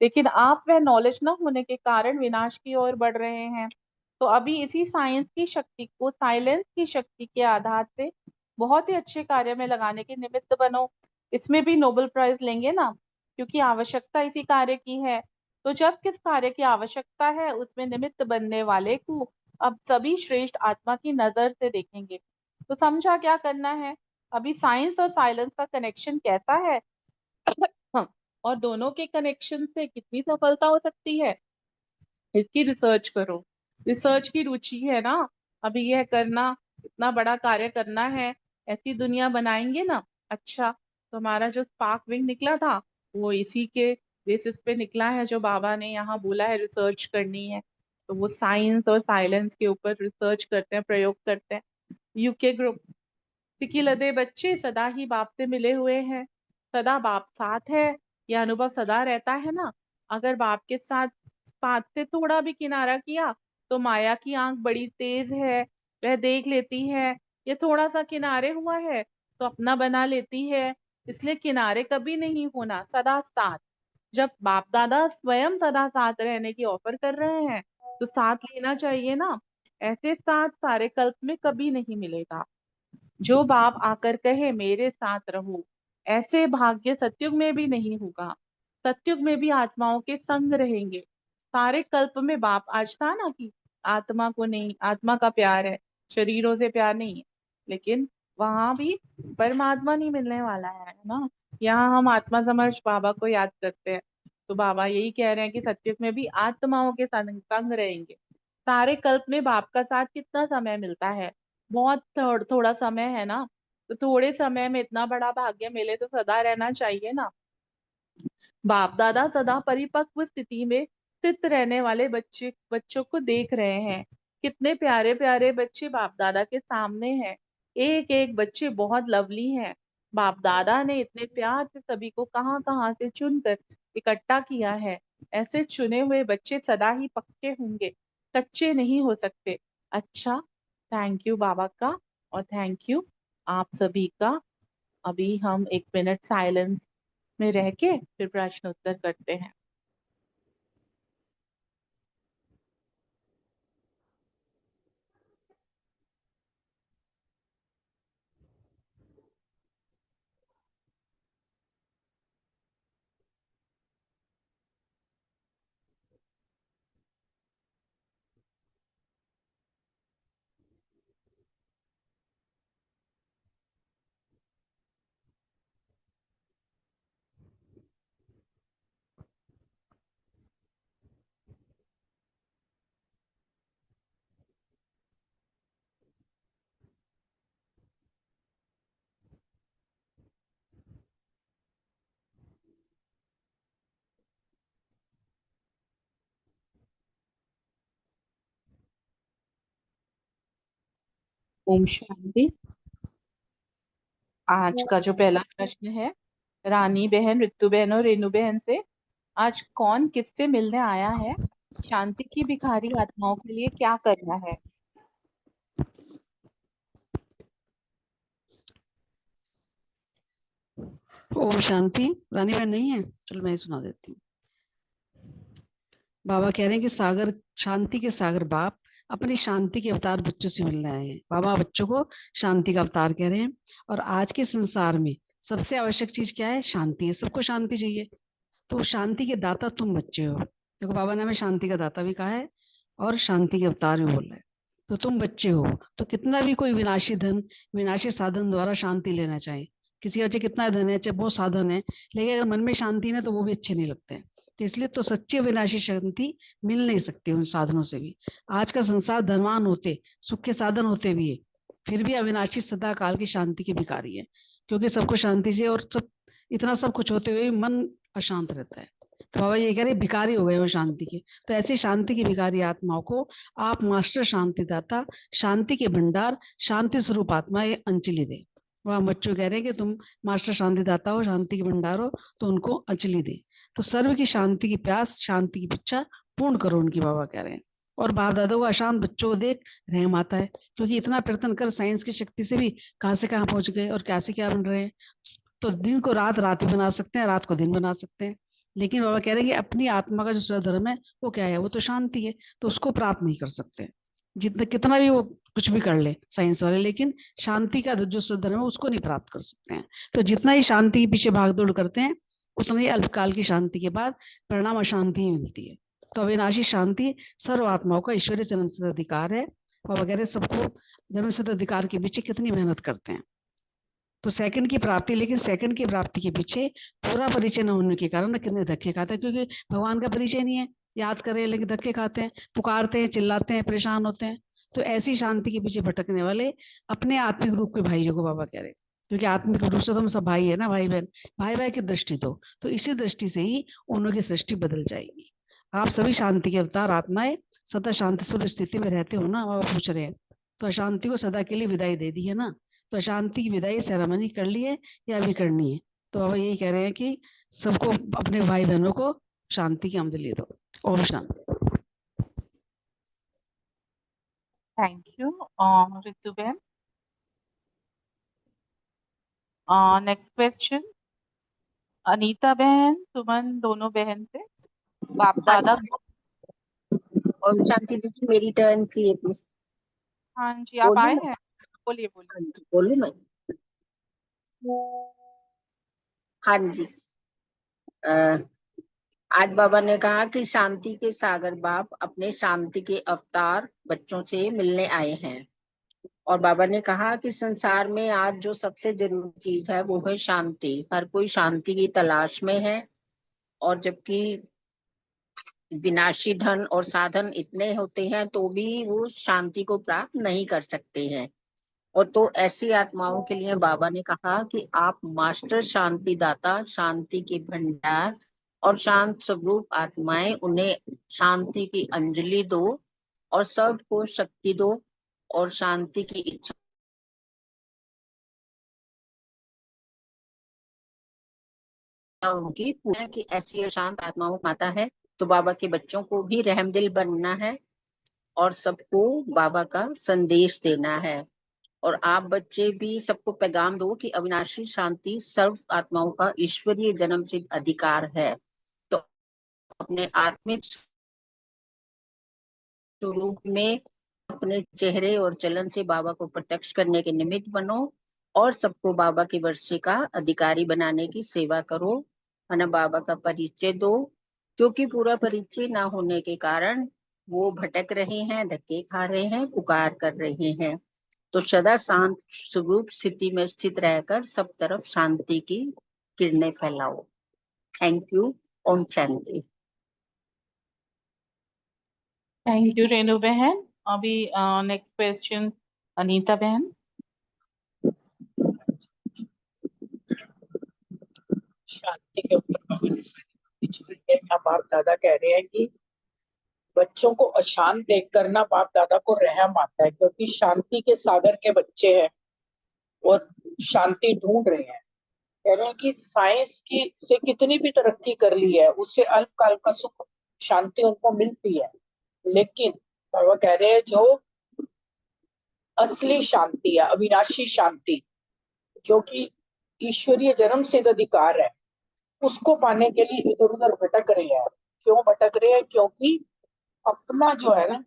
लेकिन आप वह नॉलेज न होने के कारण विनाश की ओर बढ़ रहे हैं। तो अभी इसी साइंस की शक्ति को साइलेंस की शक्ति के आधार से बहुत ही अच्छे कार्य में लगाने के निमित्त बनो। इसमें भी नोबेल प्राइज लेंगे ना, क्योंकि आवश्यकता इसी कार्य की है। तो जब किस कार्य की आवश्यकता है, उसमें निमित्त बनने वाले को अब सभी श्रेष्ठ आत्मा की नजर से देखेंगे। तो समझा क्या करना है। अभी साइंस और साइलेंस का कनेक्शन कैसा है और दोनों के कनेक्शन से कितनी सफलता हो सकती है, इसकी रिसर्च करो। रिसर्च की रुचि है ना, अभी यह करना, इतना बड़ा कार्य करना है, ऐसी दुनिया बनाएंगे ना। अच्छा, तो हमारा जो स्पार्क विंग निकला था वो इसी के बेसिस पे निकला है, जो बाबा ने यहाँ बोला है रिसर्च करनी है। तो वो साइंस और साइलेंस के ऊपर रिसर्च करते हैं, प्रयोग करते हैं। यूके ग्रुप सिकी लदे बच्चे सदा ही बाप से मिले हुए हैं, सदा बाप साथ है, यह अनुभव सदा रहता है ना। अगर बाप के साथ से थोड़ा भी किनारा किया तो माया की आंख बड़ी तेज है, वह देख लेती है। ये थोड़ा सा किनारे हुआ है तो अपना बना लेती है, इसलिए किनारे कभी नहीं होना, सदा साथ। जब बाप दादा स्वयं सदा साथ रहने की ऑफर कर रहे हैं तो साथ लेना चाहिए ना। ऐसे साथ सारे कल्प में कभी नहीं मिलेगा। जो बाप आकर कहे मेरे साथ रहो, ऐसे भाग्य सतयुग में भी नहीं होगा। सतयुग में भी आत्माओं के संग रहेंगे। सारे कल्प में बाप आज था ना कि आत्मा को नहीं, आत्मा का प्यार है, शरीरों से प्यार नहीं है, लेकिन वहां भी परमात्मा नहीं मिलने वाला है ना। यहाँ हम आत्मा समर्श बाबा को याद करते हैं, तो बाबा यही कह रहे हैं कि सतयुग में भी आत्माओं के संग रहेंगे। सारे कल्प में बाप का साथ कितना समय मिलता है, बहुत थोड़ा समय है ना। तो थोड़े समय में इतना बड़ा भाग्य मिले तो सदा रहना चाहिए ना। बाप दादा सदा परिपक्व स्थिति में स्थित रहने वाले बच्चों को देख रहे हैं। कितने प्यारे प्यारे बच्चे बाप दादा के सामने हैं। एक एक बच्चे बहुत लवली हैं। बाप दादा ने इतने प्यार से सभी को कहाँ कहाँ से चुनकर इकट्ठा किया है। ऐसे चुने हुए बच्चे सदा ही पक्के होंगे, कच्चे नहीं हो सकते। अच्छा, थैंक यू बाबा का, और थैंक यू आप सभी का। अभी हम 1 मिनट साइलेंस में रह के फिर प्रश्न उत्तर करते हैं। ओम शांति। आज का जो पहला प्रश्न है रानी बहन, ऋतु बहन और रेणु बहन से, आज कौन किससे मिलने आया है, शांति की भिखारी आत्माओं के लिए क्या करना है। ओम शांति। रानी बहन नहीं है, चलो मैं ही सुना देती हूँ। बाबा कह रहे हैं कि सागर, शांति के सागर बाप अपनी शांति के अवतार बच्चों से मिलने आए हैं। बाबा बच्चों को शांति का अवतार कह रहे हैं, और आज के संसार में सबसे आवश्यक चीज क्या है? शांति है। सबको शांति चाहिए, तो शांति के दाता तुम बच्चे हो। देखो बाबा ने हमें शांति का दाता भी कहा है और शांति के अवतार भी बोला है। तो तुम बच्चे हो, तो कितना भी कोई विनाशी धन, विनाशी साधन द्वारा शांति लेना चाहे, किसी वजह कितना धन है, चाहे बहुत साधन है, लेकिन अगर मन में शांति नहीं तो वो भी अच्छे नहीं लगते हैं। तो इसलिए तो सच्ची विनाशी शांति मिल नहीं सकती उन साधनों से भी। आज का संसार धनवान होते, सुख के साधन होते भी है, फिर भी अविनाशी सदा काल की शांति की भिखारी है, क्योंकि सबको शांति चाहिए और सब इतना सब कुछ होते हुए भी मन अशांत रहता है। तो बाबा ये कह रहे भिखारी हो गए हो शांति के। तो ऐसी शांति की भिखारी आत्माओं को आप मास्टर शांतिदाता, शांति के भंडार, शांति स्वरूप आत्मा ये अंजलि दे। वहाँ बच्चों कह रहे हैं कि तुम मास्टर शांतिदाता हो, शांति के भंडार हो, तो उनको अंजलि दे। तो सर्व की शांति की प्यास, शांति की इच्छा पूर्ण करो उनकी, बाबा कह रहे हैं। और बाप दादा को अशांत बच्चों को देख रहम आता है, क्योंकि इतना प्रयत्न कर साइंस की शक्ति से भी कहाँ से कहाँ पहुंच गए और क्या से क्या बन रहे हैं। तो दिन को रात, रात भी बना सकते हैं, रात को दिन बना सकते हैं। लेकिन बाबा कह रहे हैं कि अपनी आत्मा का जो स्वधर्म है वो क्या है? वो तो शांति है, तो उसको प्राप्त नहीं कर सकते जितना कितना भी वो कुछ भी कर ले साइंस वाले, लेकिन शांति का जो स्वधर्म है उसको नहीं प्राप्त कर सकते हैं। तो जितना ही शांति के पीछे भागदौड़ करते हैं, उतना ही अल्पकाल की शांति के बाद परिणाम अशांति ही मिलती है। तो अविनाशी शांति सर्व आत्माओं का ईश्वरीय जन्मसिद्ध अधिकार है। बाबा कह रहे सबको जन्मसिद्ध अधिकार के पीछे कितनी मेहनत करते हैं। तो सेकंड की प्राप्ति, लेकिन सेकंड की प्राप्ति के पीछे पूरा परिचय न होने के कारण कितने धक्के खाते हैं, क्योंकि भगवान का परिचय नहीं है। याद करें लेकिन धक्के खाते हैं, पुकारते हैं, चिल्लाते हैं, परेशान होते हैं। तो ऐसी शांति के पीछे भटकने वाले अपने आत्मिक रूप के भाइयों को बाबा कह रहे हैं, क्योंकि आत्मिक रूप से तो हम सब भाई है ना, भाई बहन, भाई भाई की दृष्टि तो इसी दृष्टि से ही उन की सृष्टि बदल जाएगी। आप सभी शांति के अवतार आत्माएं सदा शांति स्वरूप स्थिति में रहते हो ना, बाबा पूछ रहे हैं। तो अशांति को सदा के लिए विदाई दे दी है ना, तो अशांति की विदाई सेरेमनी कर ली है या अभी करनी है? तो बाबा यही कह रहे हैं कि सबको, अपने भाई बहनों को शांति की अंजलि दो। ओम शांति। थैंक यू रितु बहन। नेक्स्ट क्वेश्चन अनीता बहन, सुमन, दोनों बहन से। बाप दादा। ओम शांति दीदी, मेरी टर्न थी ये प्लीज। हाँ जी, आप आए हैं, बोलिए बोलिए। बोलू मैं? हाँ जी। आज बाबा ने कहा कि शांति के सागर बाप अपने शांति के अवतार बच्चों से मिलने आए हैं, और बाबा ने कहा कि संसार में आज जो सबसे जरूरी चीज है वो है शांति। हर कोई शांति की तलाश में है, और जबकि विनाशी धन और साधन इतने होते हैं तो भी वो शांति को प्राप्त नहीं कर सकते हैं। और तो ऐसी आत्माओं के लिए बाबा ने कहा कि आप मास्टर शांति दाता, शांति के भंडार और शांत स्वरूप आत्माएं, उन्हें शांति की अंजलि दो और सबको शक्ति दो और शांति की इच्छा उनकी पूरा की ऐसी अशांत आत्माओं माता है। तो बाबा के बच्चों को भी रहमदिल बनना है और सबको बाबा का संदेश देना है। और आप बच्चे भी सबको पैगाम दो कि अविनाशी शांति सर्व आत्माओं का ईश्वरीय जन्मसिद्ध अधिकार है। तो अपने आत्मिक स्वरूप में अपने चेहरे और चलन से बाबा को प्रत्यक्ष करने के निमित्त बनो और सबको बाबा के वर्षे का अधिकारी बनाने की सेवा करो, है ना। बाबा का परिचय दो, क्योंकि पूरा परिचय ना होने के कारण वो भटक रहे हैं, धक्के खा रहे हैं, पुकार कर रहे हैं। तो सदा शांत स्वरूप स्थिति में स्थित रहकर सब तरफ शांति की किरणें फैलाओ। Thank you. ओम शांति। थैंक यू रेणु बहन। अभी नेक्स्ट क्वेश्चन अनीता बहन। शांति के ऊपर बाबा ने सारी बातें छाई है। यहाँ बाप दादा कह रहे हैं कि बच्चों को अशांत देखकर ना बाप दादा को रहम आता है, क्योंकि शांति के सागर के बच्चे हैं और शांति ढूंढ रहे हैं। कह रहे हैं कि साइंस की से कितनी भी तरक्की कर ली है, उससे अल्पकाल का सुख शांति उनको मिलती है, लेकिन बाबा कह रहे हैं जो असली शांति है, अविनाशी शांति, जो कि ईश्वरीय जन्म सिद्ध अधिकार है, उसको पाने के लिए इधर उधर भटक रहे हैं। क्यों भटक रहे हैं? क्योंकि अपना जो है ना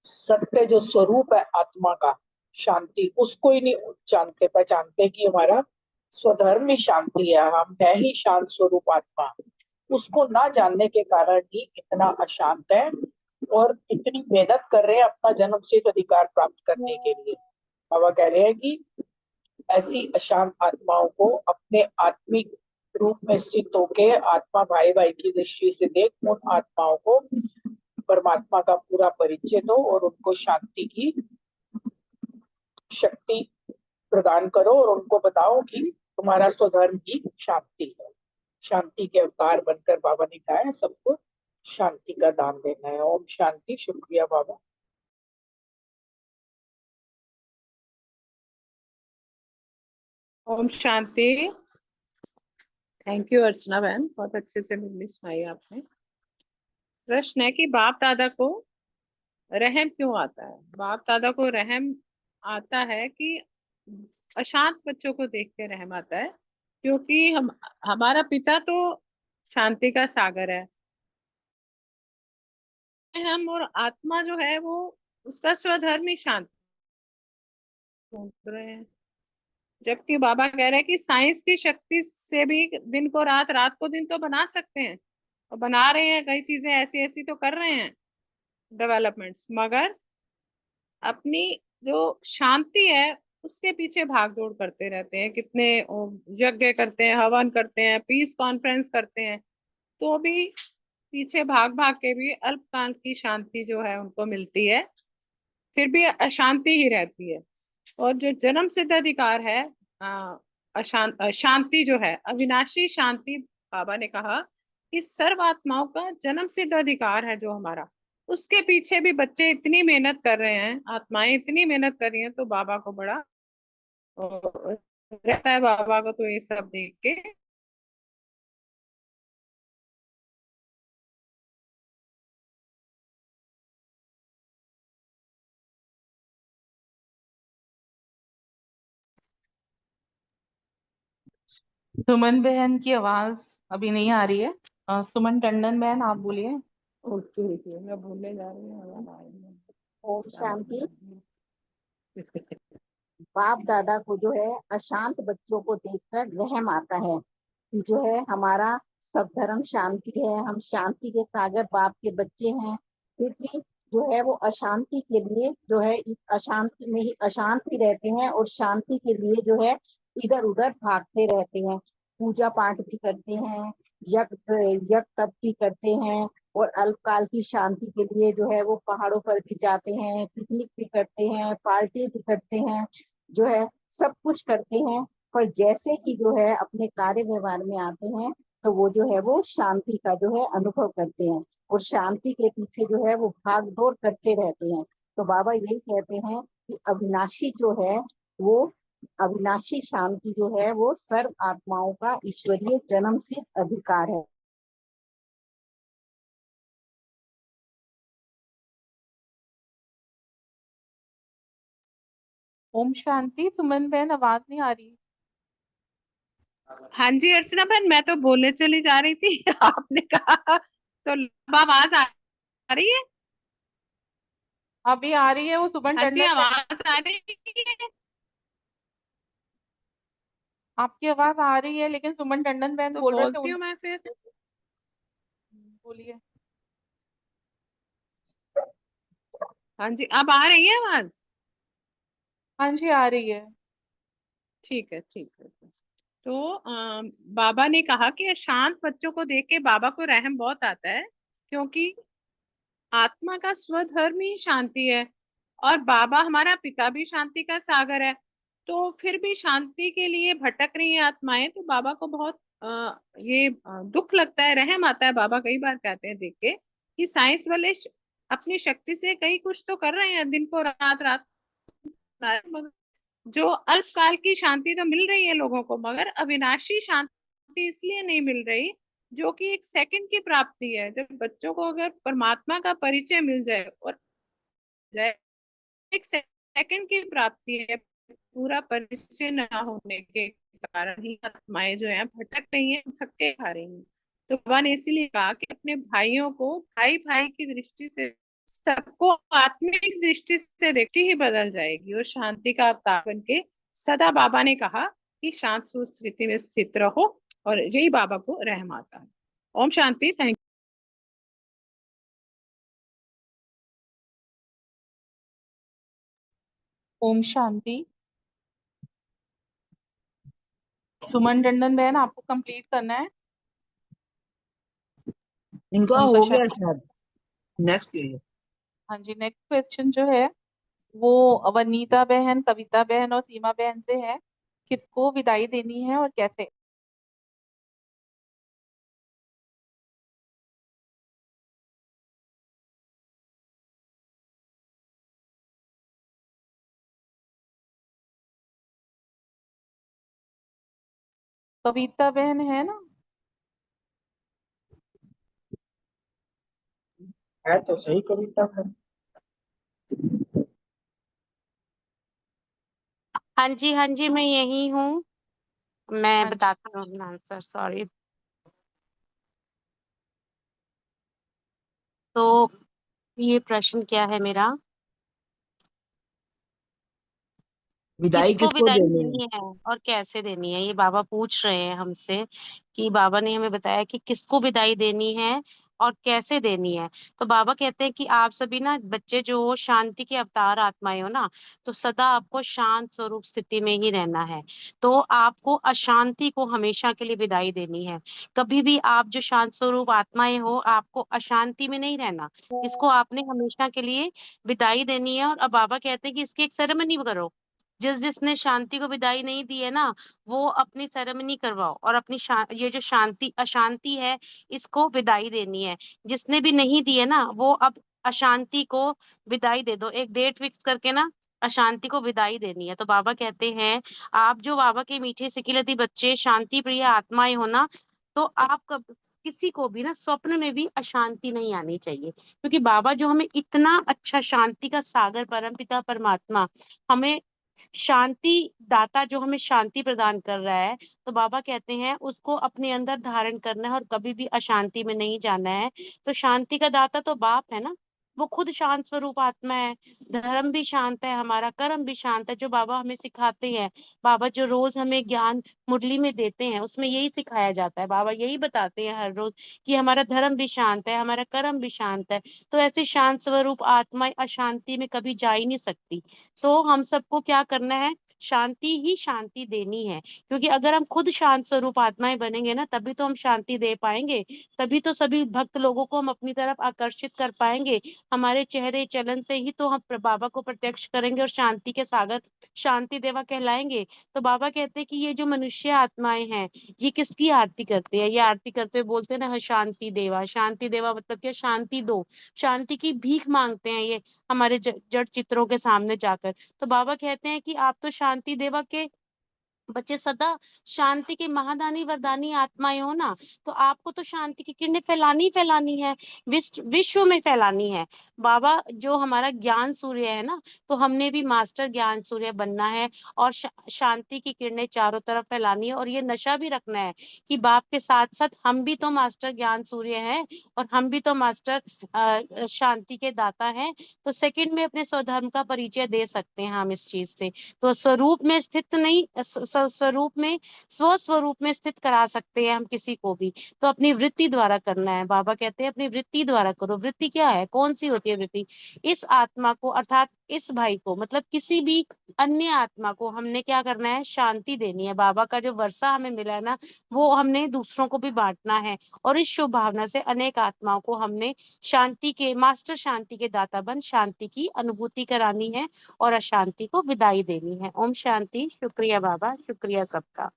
सत्य जो स्वरूप है आत्मा का, शांति, उसको ही नहीं जानते पहचानते कि हमारा स्वधर्म ही शांति है, हम है ही शांत स्वरूप आत्मा। उसको ना जानने के कारण ही इतना अशांत है और इतनी मेहनत कर रहे हैं अपना जन्म सिद्ध अधिकार प्राप्त करने के लिए। बाबा कह रहे हैं कि ऐसी अशांत आत्माओं को अपने आत्मिक रूप में स्थित होके आत्मा भाई भाई की दृष्टि से देख, उन आत्माओं को परमात्मा का पूरा परिचय दो और उनको शांति की शक्ति प्रदान करो और उनको बताओ कि तुम्हारा स्वधर्म ही शांति है। शांति के अवतार बनकर बाबा ने कहा है सबको शांति का दान देना है। ओम शांति। शुक्रिया बाबा। ओम शांति। थैंक यू अर्चना बहन, बहुत अच्छे से मुरली सुनाई आपने। प्रश्न है कि बाप दादा को रहम क्यों आता है? बाप दादा को रहम आता है कि अशांत बच्चों को देख के रहम आता है, क्योंकि हमारा पिता तो शांति का सागर है। हम और आत्मा जो है वो उसका स्वधर्म ही शांत ढूंढ रहे हैं। जबकि बाबा कह रहे हैं कि साइंस की शक्ति से भी दिन को रात, रात को दिन तो बना सकते हैं, और बना रहे हैं, कई चीजें ऐसी ऐसी तो कर रहे हैं डेवलपमेंट्स, मगर अपनी जो शांति है उसके पीछे भाग दौड़ करते रहते हैं। कितने यज्ञ करते हैं, हवन करते हैं, पीस कॉन्फ्रेंस करते हैं, तो भी पीछे भाग भाग के भी अल्पकाल की शांति जो है उनको मिलती है, फिर भी अशांति ही रहती है। और जो जन्म सिद्ध अधिकार है, शांति जो है, अविनाशी शांति, बाबा ने कहा कि सर्व आत्माओं का जन्म सिद्ध अधिकार है जो हमारा, उसके पीछे भी बच्चे इतनी मेहनत कर रहे हैं, आत्माएं इतनी मेहनत कर रही हैं, तो बाबा को बड़ा रहता है, बाबा को तो ये सब देख के। सुमन बहन की आवाज अभी नहीं आ रही है। सुमन टंडन बहन आप बोलिए। ओके, मैं भूलने जा रही हूँ। ओम शांति। बाप दादा को जो है अशांत बच्चों को देखकर रहम आता है कि जो है हमारा सब धर्म शांति है, हम शांति के सागर बाप के बच्चे हैं, फिर भी जो है वो अशांति के लिए जो है इस अशांति में ही अशांत ही रहते हैं और शांति के लिए जो है इधर उधर भागते रहते हैं। पूजा पाठ भी करते हैं, यज्ञ तप भी करते हैं, और अल्पकाल की शांति के लिए जो है वो पहाड़ों पर भी जाते हैं, पिकनिक भी करते हैं, पार्टी भी करते हैं, जो है सब कुछ करते हैं। पर जैसे ही जो है अपने कार्य व्यवहार में आते हैं तो वो जो है वो शांति का जो है अनुभव करते हैं और शांति के पीछे जो है वो भाग दौड़ करते रहते हैं। तो बाबा यही कहते हैं कि अविनाशी जो है वो अविनाशी शांति जो है वो सर्व आत्माओं का ईश्वरीय जन्म सिद्ध अधिकार है। ओम शांति। सुमन बहन आवाज नहीं आ रही। हाँ जी अर्चना बहन, मैं तो बोलने चली जा रही थी आपने कहा तो आवाज आ रही है। अभी आ रही है, वो सुमन हाँ जी टंडन बहन आवाज आ रही है। आपकी आवाज आ रही है, लेकिन सुमन टंडन बहन तो बोल रहे थे बोलती हूँ मैं फिर। बोलिए। हाँ जी, अब आ रही है आवाज? हाँ जी आ रही है। ठीक है, ठीक है। तो बाबा ने कहा कि शांत बच्चों को देख के बाबा को रहम बहुत आता है, क्योंकि आत्मा का स्वधर्म ही शांति है, और बाबा हमारा पिता भी शांति का सागर है। तो फिर भी शांति के लिए भटक रही है आत्माएं, तो बाबा को बहुत दुख लगता है, रहम आता है। बाबा कई बार कहते हैं देख के कि साइंस वाले अपनी शक्ति से कई कुछ तो कर रहे हैं, दिन को रात, रात मगर जो अल्पकाल की शांति तो मिल रही है लोगों को, मगर अविनाशी शांति इसलिए नहीं मिल रही, जो कि एक सेकंड की प्राप्ति है। जब बच्चों को अगर परमात्मा का परिचय मिल जाए और जाए, एक सेकंड की प्राप्ति है, पूरा परिचय न होने के कारण ही आत्माएं जो है भटक रही हैं, थक्के खा रही हैं। तो बाबा ने इसीलिए कहा कि अपने भाइयों को भाई भाई की दृष्टि से, सबको आत्मिक दृष्टि से देखती ही बदल जाएगी और शांति का अवतार बन के सदा, बाबा ने कहा कि शांत सुस्त स्थिति में स्थित रहो, और यही बाबा को रहम आता है। ओम शांति। थैंक ओम शांति। सुमन टंडन बहन, आपको कंप्लीट करना है। इनका उनका हो शायद, गया शायद, नेक्स्ट ले लो। हाँ जी, नेक्स्ट क्वेश्चन जो है वो वनीता बहन, कविता बहन और सीमा बहन से है। किसको विदाई देनी है और कैसे? कविता बहन है ना? है तो सही कविता है। हाँ जी मैं यही हूँ। मैं हाँ जी। बताती हूँ अपना आंसर, सॉरी। तो ये प्रश्न क्या है मेरा? विदाई किसको किसको विदाई देनी है? देनी है और कैसे देनी है, ये बाबा पूछ रहे हैं हमसे। कि बाबा ने हमें बताया कि किसको विदाई देनी है और कैसे देनी है। तो बाबा कहते हैं कि आप सभी ना बच्चे जो हो, शांति के अवतार आत्माएं हो ना, तो सदा आपको शांत स्वरूप स्थिति में ही रहना है। तो आपको अशांति को हमेशा के लिए विदाई देनी है। कभी भी आप जो शांत स्वरूप आत्माएं हो, आपको अशांति में नहीं रहना। इसको आपने हमेशा के लिए विदाई देनी है। और अब बाबा कहते हैं कि इसकी एक सेरेमनी करो। जिसने शांति को विदाई नहीं दी है ना, वो अपनी सेरेमनी करवाओ और अपनी ये जो शांति अशांति है, इसको विदाई देनी है। जिसने भी नहीं दी है ना, वो अब अशांति को विदाई दे दो। एक डेट फिक्स करके ना अशांति को विदाई देनी है। तो बाबा कहते हैं, आप जो बाबा के मीठे सिकिलती बच्चे शांति प्रिय आत्माएं हो ना, तो आप किसी को भी ना स्वप्न में भी अशांति नहीं आनी चाहिए। क्योंकि बाबा जो हमें इतना अच्छा शांति का सागर परमपिता परमात्मा हमें शांति दाता, जो हमें शांति प्रदान कर रहा है, तो बाबा कहते हैं उसको अपने अंदर धारण करना है और कभी भी अशांति में नहीं जाना है। तो शांति का दाता तो बाप है ना, वो खुद शांत स्वरूप आत्मा है। धर्म भी शांत है, हमारा कर्म भी शांत है, जो बाबा हमें सिखाते हैं। बाबा जो रोज हमें ज्ञान मुरली में देते हैं, उसमें यही सिखाया जाता है। बाबा यही बताते हैं हर रोज कि हमारा धर्म भी शांत है, हमारा कर्म भी शांत है। तो ऐसे शांत स्वरूप आत्मा अशांति में कभी जा ही नहीं सकती। तो हम सबको क्या करना है, शांति ही शांति देनी है। क्योंकि अगर हम खुद शांत स्वरूप आत्माएं बनेंगे ना, तभी तो हम शांति दे पाएंगे। तभी तो सभी भक्त लोगों को हम अपनी तरफ आकर्षित कर पाएंगे। हमारे चेहरे चलन से ही तो हम बाबा को प्रत्यक्ष करेंगे और शांति के सागर शांति देवा कहलाएंगे। तो बाबा कहते हैं कि ये जो मनुष्य आत्माएं हैं, ये किसकी आरती करते हैं? ये आरती करते हुए बोलते हैं ना, शांति देवा। शांति देवा मतलब क्या? शांति दो। शांति की भीख मांगते हैं ये हमारे जड़ चित्रों के सामने जाकर। तो बाबा कहते हैं कि आप तो शांति देवा के बच्चे सदा शांति की महादानी वरदानी आत्माएं हो ना, तो आपको तो शांति की किरणें फैलानी ही फैलानी है, विश्व में फैलानी है। बाबा जो हमारा ज्ञान सूर्य है ना, तो हमने भी मास्टर ज्ञान सूर्य बनना है और शांति की किरणें चारों तरफ फैलानी है। और ये नशा भी रखना है कि बाप के साथ साथ हम भी तो मास्टर ज्ञान सूर्य हैं और हम भी तो मास्टर शांति के दाता हैं। तो सेकंड में अपने स्वधर्म का परिचय दे सकते हैं हम इस चीज से। तो स्वरूप में स्थित नहीं, स्वरूप में स्वस्वरूप में स्थित करा सकते हैं हम किसी को भी। तो अपनी वृत्ति द्वारा करना है। बाबा कहते हैं अपनी वृत्ति द्वारा करो। वृत्ति क्या है, कौन सी होती है वृत्ति? इस आत्मा को अर्थात इस भाई को, मतलब किसी भी अन्य आत्मा को हमने क्या करना है, शांति देनी है। बाबा का जो वर्षा हमें मिला है ना, वो हमने दूसरों को भी बांटना है। और इस शुभ भावना से अनेक आत्माओं को हमने शांति के मास्टर, शांति के दाता बन शांति की अनुभूति करानी है और अशांति को विदाई देनी है। ओम शांति। शुक्रिया बाबा, शुक्रिया सबका।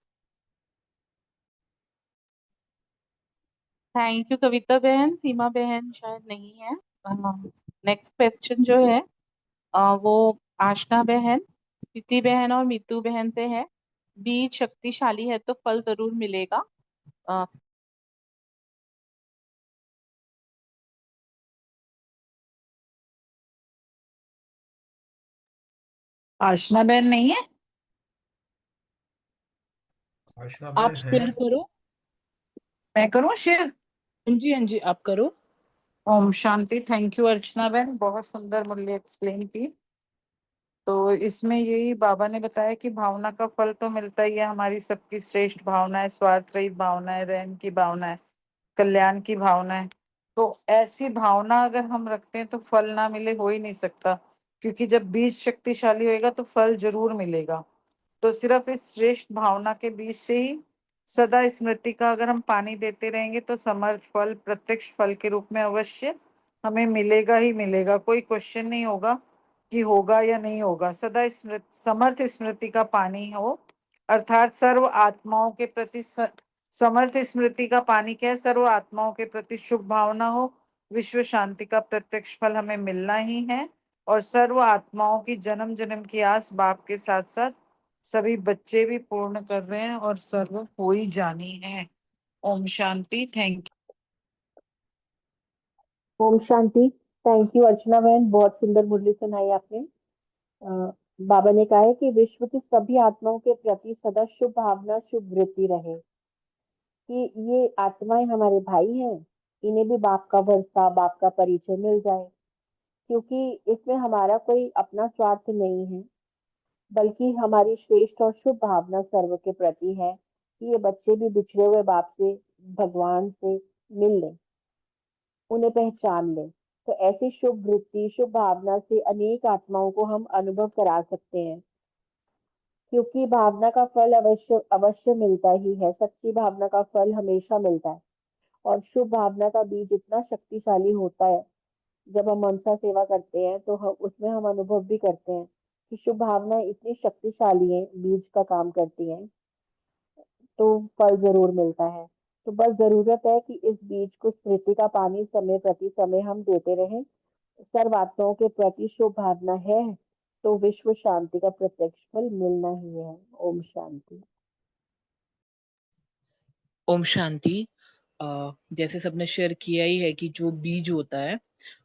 थैंक यू कविता बहन। सीमा बहन शायद नहीं है। नेक्स्ट क्वेश्चन जो है वो आशना बहन, प्रीति बहन और मीतू बहन से है। बीज शक्तिशाली है तो फल जरूर मिलेगा। आशना बहन नहीं है? आशना आप बहन है। शेयर करो। मैं करूं शेयर? हाँ जी आप करो। ओम शांति। थैंक यू अर्चना बहन, बहुत सुंदर मूल्य एक्सप्लेन की। तो इसमें यही बाबा ने बताया कि भावना का फल तो मिलता ही है, हमारी सबकी श्रेष्ठ भावना है, स्वार्थ रहित भावना है, रहम की भावना है, कल्याण की भावना है। तो ऐसी भावना अगर हम रखते हैं तो फल ना मिले हो ही नहीं सकता, क्योंकि जब बीज शक्तिशाली होएगा तो फल जरूर मिलेगा। तो सिर्फ इस श्रेष्ठ भावना के बीज से ही सदा स्मृति का अगर हम पानी देते रहेंगे तो समर्थ फल, प्रत्यक्ष फल के रूप में अवश्य हमें मिलेगा ही मिलेगा। कोई क्वेश्चन नहीं होगा कि होगा या नहीं होगा। सदा समर्थ स्मृति का पानी हो, अर्थात सर्व आत्माओं के प्रति समर्थ स्मृति का पानी क्या है? सर्व आत्माओं के प्रति शुभ भावना हो, विश्व शांति का प्रत्यक्ष फल हमें मिलना ही है। और सर्व आत्माओं की जन्म जन्म की आस बाप के साथ साथ सभी बच्चे भी पूर्ण कर रहे हैं और सर्व हो ही जानी है। ओम शांति। थैंक ओम शांति। थैंक यू अर्चना बहन, बहुत सुंदर मुरली सुनाई आपने। बाबा ने कहा है कि विश्व की सभी आत्माओं के प्रति सदा शुभ भावना, शुभ वृत्ति रहे। कि ये आत्माएं हमारे भाई हैं, इन्हें भी बाप का वर्षा, बाप का परिचय मिल जाए, क्योंकि इसमें हमारा कोई अपना स्वार्थ नहीं है, बल्कि हमारी श्रेष्ठ और शुभ भावना सर्व के प्रति है कि ये बच्चे भी बिछड़े हुए बाप से, भगवान से मिल लें, उन्हें पहचान लें। तो ऐसी शुभ वृत्ति, शुभ भावना से अनेक आत्माओं को हम अनुभव करा सकते हैं, क्योंकि भावना का फल अवश्य अवश्य मिलता ही है। सच्ची भावना का फल हमेशा मिलता है। और शुभ भावना का बीज इतना शक्तिशाली होता है, जब हम मनसा सेवा करते हैं तो उसमें हम अनुभव भी करते हैं कि शुभ भावना इतनी शक्तिशाली है, बीज का काम करती है, तो फल जरूर मिलता है। तो बस जरूरत है कि इस बीज को, स्मृति का पानी समय प्रति समय हम देते रहें। सर्वात्माओं के प्रति शुभ भावना है तो विश्व शांति का प्रत्यक्ष फल मिलना ही है। ओम शांति। ओम शांति। जैसे सबने शेयर किया ही है कि जो बीज होता है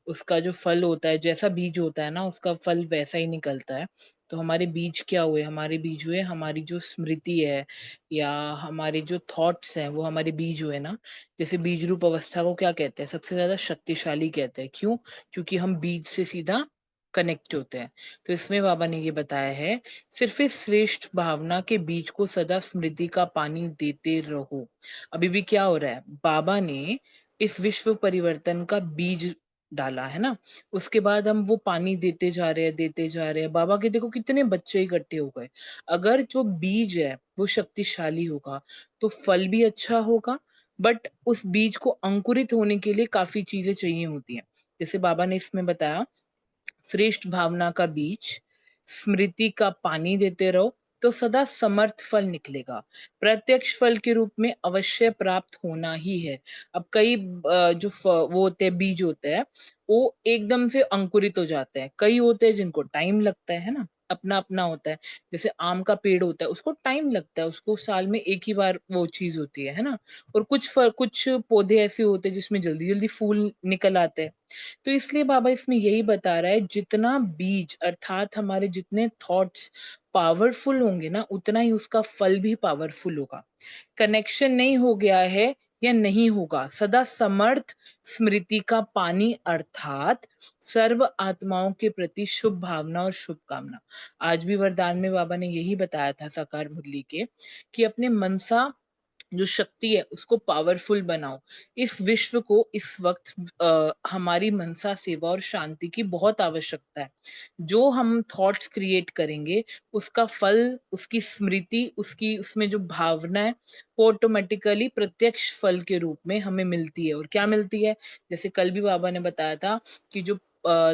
उसका जो फल होता है, जैसा बीज होता है ना उसका फल वैसा ही निकलता है। तो हमारे बीज क्या हुए? हमारे बीज हुए हमारी जो स्मृति है या हमारे जो थॉट्स हैं, वो हमारे बीज हुए ना। जैसे बीज रूप अवस्था को क्या कहते हैं? सबसे ज्यादा शक्तिशाली कहते हैं। क्यों? क्योंकि हम बीज से सीधा कनेक्ट होते हैं। तो इसमें बाबा ने ये बताया है, सिर्फ इस श्रेष्ठ भावना के बीज को सदा स्मृति का पानी देते रहो। अभी भी क्या हो रहा है? बाबा ने इस विश्व परिवर्तन का बीज डाला है ना, उसके बाद हम वो पानी देते जा रहे हैं, देते जा रहे हैं। बाबा के देखो कितने बच्चे इकट्ठे हो गए। अगर जो बीज है वो शक्तिशाली होगा तो फल भी अच्छा होगा। बट उस बीज को अंकुरित होने के लिए काफी चीजें चाहिए होती हैं। जैसे बाबा ने इसमें बताया, श्रेष्ठ भावना का बीज, स्मृति का पानी देते रहो तो सदा समर्थ फल निकलेगा। प्रत्यक्ष फल के रूप में अवश्य प्राप्त होना ही है। अब कई वो होते हैं, बीज होते हैं, वो एकदम से अंकुरित हो जाते हैं। कई होते हैं जिनको टाइम लगता है ना, अपना अपना होता है। जैसे आम का पेड़ होता है, उसको टाइम लगता है, उसको साल में एक ही बार वो चीज होती है ना। और कुछ पौधे ऐसे होते हैं जिसमें जल्दी जल्दी फूल निकल आते हैं। तो इसलिए बाबा इसमें यही बता रहा है, जितना बीज अर्थात हमारे जितने थॉट्स पावरफुल होंगे ना, उतना ही उसका फल भी पावरफुल होगा। कनेक्शन नहीं हो गया है या नहीं होगा, सदा समर्थ स्मृति का पानी अर्थात सर्व आत्माओं के प्रति शुभ भावना और शुभकामना। आज भी वरदान में बाबा ने यही बताया था साकार मुरली के, कि अपने मनसा जो शक्ति है उसको पावरफुल बनाओ। इस विश्व को इस वक्त हमारी मनसा सेवा और शांति की बहुत आवश्यकता है। जो हम थॉट्स क्रिएट करेंगे उसका फल, उसकी स्मृति, उसकी उसमें जो भावना है, वो ऑटोमेटिकली प्रत्यक्ष फल के रूप में हमें मिलती है। और क्या मिलती है? जैसे कल भी बाबा ने बताया था कि जो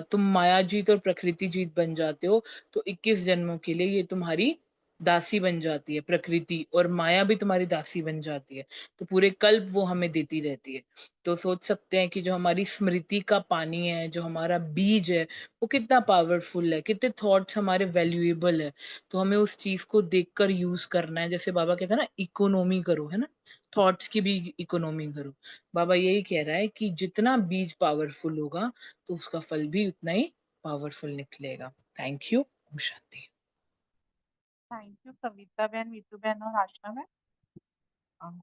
तुम माया जीत और प्रकृति जीत बन जाते हो, तो 21 जन्मों के लिए ये तुम्हारी दासी बन जाती है प्रकृति, और माया भी तुम्हारी दासी बन जाती है। तो पूरे कल्प वो हमें देती रहती है। तो सोच सकते हैं कि जो हमारी स्मृति का पानी है, जो हमारा बीज है, वो कितना पावरफुल है, कितने थॉट्स हमारे वैल्यूएबल है। तो हमें उस चीज को देखकर यूज करना है। जैसे बाबा कहते हैं ना, इकोनॉमी करो, है ना, थॉट्स की भी इकोनॉमी करो। बाबा यही कह रहा है कि जितना बीज पावरफुल होगा तो उसका फल भी उतना ही पावरफुल निकलेगा। Thank you. ओम शांति। थैंक यू कविता बहन, मीतू बहन और आशना बहन।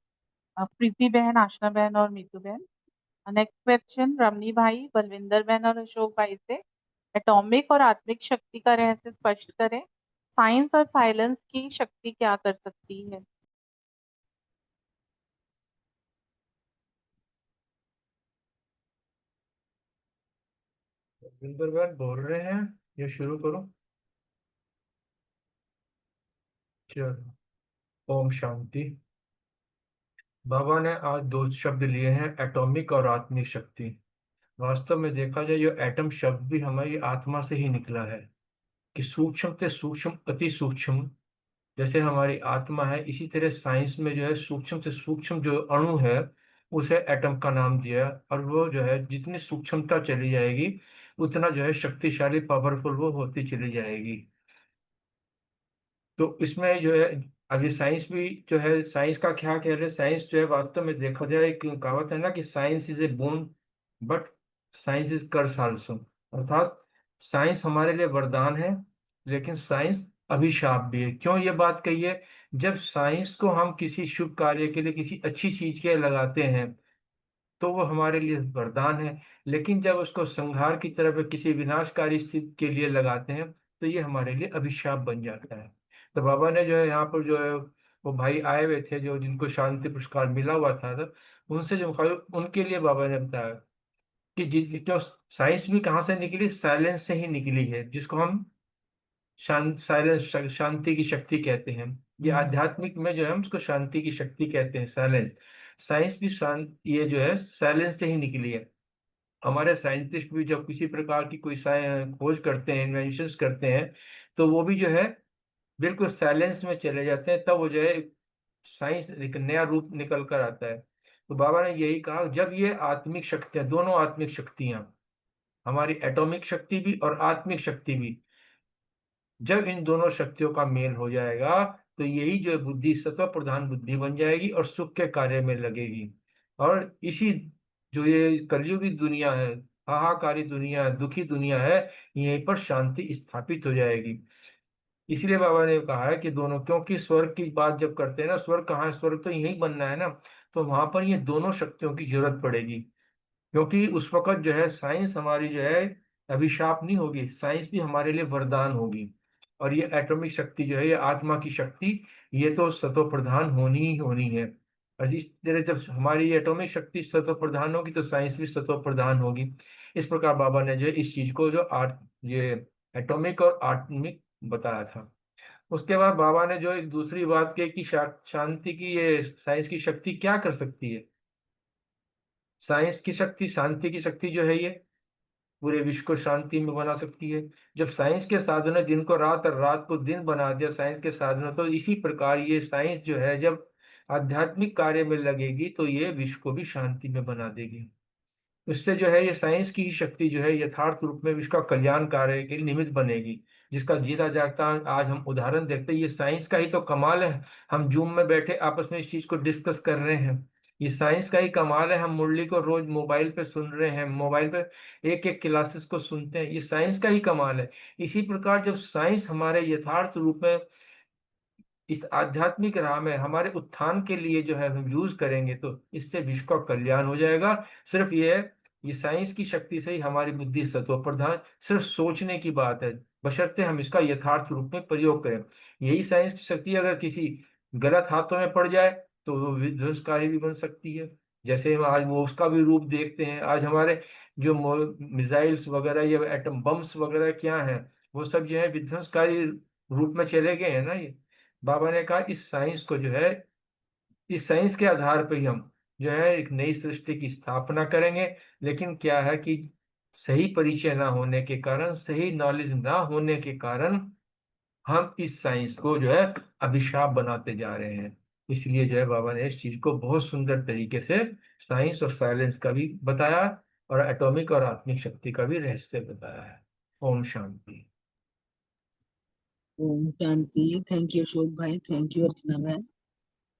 प्रीति बहन, आशना बहन और मीतू बहन। नेक्स्ट क्वेश्चन रमनी भाई, बलविंदर बहन और अशोक भाई से। एटॉमिक और आत्मिक शक्ति का रहस्य स्पष्ट करें। साइंस और साइलेंस की शक्ति क्या कर सकती है? विंदर बहन बोल रहे हैं, ये शुरू करो। चलो, ओम शांति। बाबा ने आज दो शब्द लिए हैं, एटॉमिक और आत्मिक शक्ति। वास्तव में देखा जाए, ये एटम शब्द भी हमारी आत्मा से ही निकला है कि सूक्ष्म से सूक्ष्म अति सूक्ष्म जैसे हमारी आत्मा है, इसी तरह साइंस में जो है सूक्ष्म से सूक्ष्म जो अणु है उसे एटम का नाम दिया। और वो जो है जितनी सूक्ष्मता चली जाएगी उतना जो है शक्तिशाली पावरफुल वो होती चली जाएगी। तो इसमें जो है अभी साइंस भी जो है, साइंस का क्या कह रहे हैं, साइंस जो है वास्तव में देखा जाए, एक कहावत है ना कि science is a boon but science is curse also. अर्थात साइंस हमारे लिए वरदान है लेकिन साइंस अभिशाप भी है। क्यों ये बात कही है? जब साइंस को हम किसी शुभ कार्य के लिए, किसी अच्छी चीज के लिए लगाते हैं तो वो हमारे लिए वरदान है, लेकिन जब उसको संहार की तरफ या किसी विनाशकारी स्थिति के लिए लगाते हैं तो ये हमारे लिए अभिशाप बन जाता है। तो बाबा ने जो है यहाँ पर जो है वो भाई आए हुए थे जो जिनको शांति पुरस्कार मिला हुआ था, तो उनसे जो उनके लिए बाबा ने बताया कि जो साइंस भी कहाँ से निकली, साइलेंस से ही निकली है, जिसको हम साइलेंस, शांति की शक्ति कहते हैं। ये आध्यात्मिक में जो है हम उसको शांति की शक्ति कहते हैं, साइलेंस। साइंस भी शांत, ये जो है साइलेंस से ही निकली है। हमारे साइंटिस्ट भी जब किसी प्रकार की कोई खोज करते हैं, इन्वेंशंस करते हैं, तो वो भी जो है बिल्कुल साइलेंस में चले जाते हैं, तब वो जो है साइंस एक नया रूप निकल कर आता है। तो बाबा ने यही कहा, जब ये आत्मिक शक्तियां, दोनों आत्मिक शक्तियां, हमारी एटॉमिक शक्ति भी और आत्मिक शक्ति भी, जब इन दोनों शक्तियों का मेल हो जाएगा तो यही जो है बुद्धि सत्व प्रधान बुद्धि बन जाएगी और सुख के कार्य में लगेगी। और इसी जो ये कलयुगी दुनिया है, हाहाकारी दुनिया है, दुखी दुनिया है, यहीं पर शांति स्थापित हो जाएगी। इसलिए बाबा ने कहा है कि दोनों, क्योंकि स्वर्ग की बात जब करते हैं ना, स्वर्ग कहाँ है, स्वर्ग तो यहीं बनना है ना, तो वहां पर ये दोनों शक्तियों की जरूरत पड़ेगी। क्योंकि उस वक्त जो है साइंस हमारी जो है अभिशाप नहीं होगी, साइंस भी हमारे लिए वरदान होगी। और ये एटॉमिक शक्ति जो है, ये आत्मा की शक्ति, ये तो सतो प्रधान होनी ही होनी है। और इस तरह जब हमारी एटॉमिक शक्ति सतो प्रधान होगी तो साइंस भी सतो प्रधान होगी। इस प्रकार बाबा ने जो है इस चीज को जो ये एटॉमिक और आत्मिक बताया था। उसके बाद बाबा ने जो एक दूसरी बात कही कि शांति की, ये साइंस की शक्ति क्या कर सकती है। साइंस की शक्ति, शांति की शक्ति जो है ये पूरे विश्व को शांति में बना सकती है। जब साइंस के साधनों ने दिन को रात और रात को दिन बना दिया साइंस के साधनों, तो इसी प्रकार ये साइंस जो है जब आध्यात्मिक कार्य में लगेगी तो ये विश्व को भी शांति में बना देगी। उससे जो है ये साइंस की ही शक्ति जो है यथार्थ रूप में विश्व का कल्याण कार्य के निमित्त बनेगी, जिसका जीता जागता आज हम उदाहरण देखते हैं। ये साइंस का ही तो कमाल है, हम जूम में बैठे आपस में इस चीज को डिस्कस कर रहे हैं। ये साइंस का ही कमाल है, हम मुरली को रोज मोबाइल पे सुन रहे हैं, मोबाइल पे एक एक क्लासेस को सुनते हैं, ये साइंस का ही कमाल है। इसी प्रकार जब साइंस हमारे यथार्थ रूप में इस आध्यात्मिक राह में हमारे उत्थान के लिए जो है हम यूज करेंगे तो इससे विश्व का कल्याण हो जाएगा। सिर्फ ये साइंस की शक्ति से ही हमारी बुद्धि सत्व प्रधान, सिर्फ सोचने की बात है, बशर्ते हम इसका यथार्थ रूप में प्रयोग करें। यही साइंस की शक्ति अगर किसी गलत हाथों में पड़ जाए तो वो विध्वंसकारी भी बन सकती है। जैसे हम आज वो उसका भी रूप देखते हैं, आज हमारे जो मिसाइल्स वगैरह या एटम बम्स वगैरह क्या है, वो सब जो है विध्वंसकारी रूप में चले गए हैं ना। ये बाबा ने कहा इस साइंस को जो है, इस साइंस के आधार पर ही हम जो है एक नई सृष्टि की स्थापना करेंगे। लेकिन क्या है कि सही परिचय ना होने के कारण, सही नॉलेज ना होने के कारण हम इस साइंस को जो है अभिशाप बनाते जा रहे हैं। इसलिए जो है बाबा ने इस चीज को बहुत सुंदर तरीके से साइंस और साइलेंस का भी बताया और एटॉमिक और आत्मिक शक्ति का भी रहस्य बताया है। ओम शांति। ओम शांति। थैंक यू अशोक भाई, thank you Archana ma'am.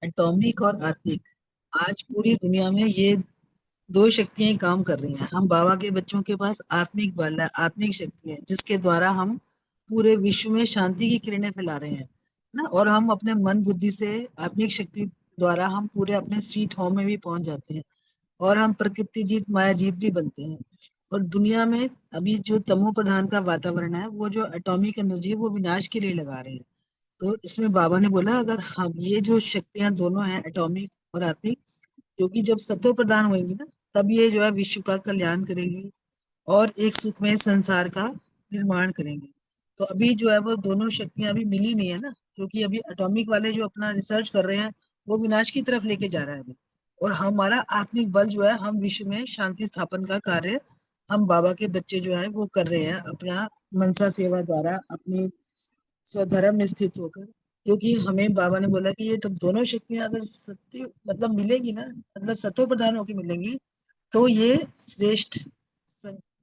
Atomic और आत्मिक, आज पूरी दुनिया में ये दो शक्तियां काम कर रही हैं। हम बाबा के बच्चों के पास आत्मिक बल है, आत्मिक शक्ति है, जिसके द्वारा हम पूरे विश्व में शांति की किरणें फैला रहे हैं ना। और हम अपने मन बुद्धि से आत्मिक शक्ति द्वारा हम पूरे अपने स्वीट होम में भी पहुंच जाते हैं और हम प्रकृति जीत माया जीत भी बनते हैं। और दुनिया में अभी जो तमो प्रधान का वातावरण है, वो जो एटॉमिक एनर्जी है, वो विनाश के लिए लगा रहे हैं। तो इसमें बाबा ने बोला अगर हम ये जो शक्तियां दोनों हैं, एटॉमिक और आत्मिक, क्योंकि जब सत्व प्रदान होंगी ना, तब ये जो है विश्व का कल्याण करेंगी और एक सुखमय संसार का निर्माण करेंगे। तो अभी जो है वो दोनों शक्तियां अभी मिली नहीं है ना, क्योंकि अभी एटॉमिक वाले जो अपना रिसर्च कर रहे हैं वो विनाश की तरफ लेके जा रहा है अभी। और हमारा आत्मिक बल जो है, हम विश्व में शांति स्थापन का कार्य हम बाबा के बच्चे जो है वो कर रहे हैं अपना मनसा सेवा द्वारा, अपनी स्वधर्म में स्थित होकर। क्योंकि हमें बाबा ने बोला कि ये तब दोनों शक्तियां अगर सत्य मतलब मिलेंगी ना, मतलब सत्व प्रधान होकर मिलेंगी, तो ये श्रेष्ठ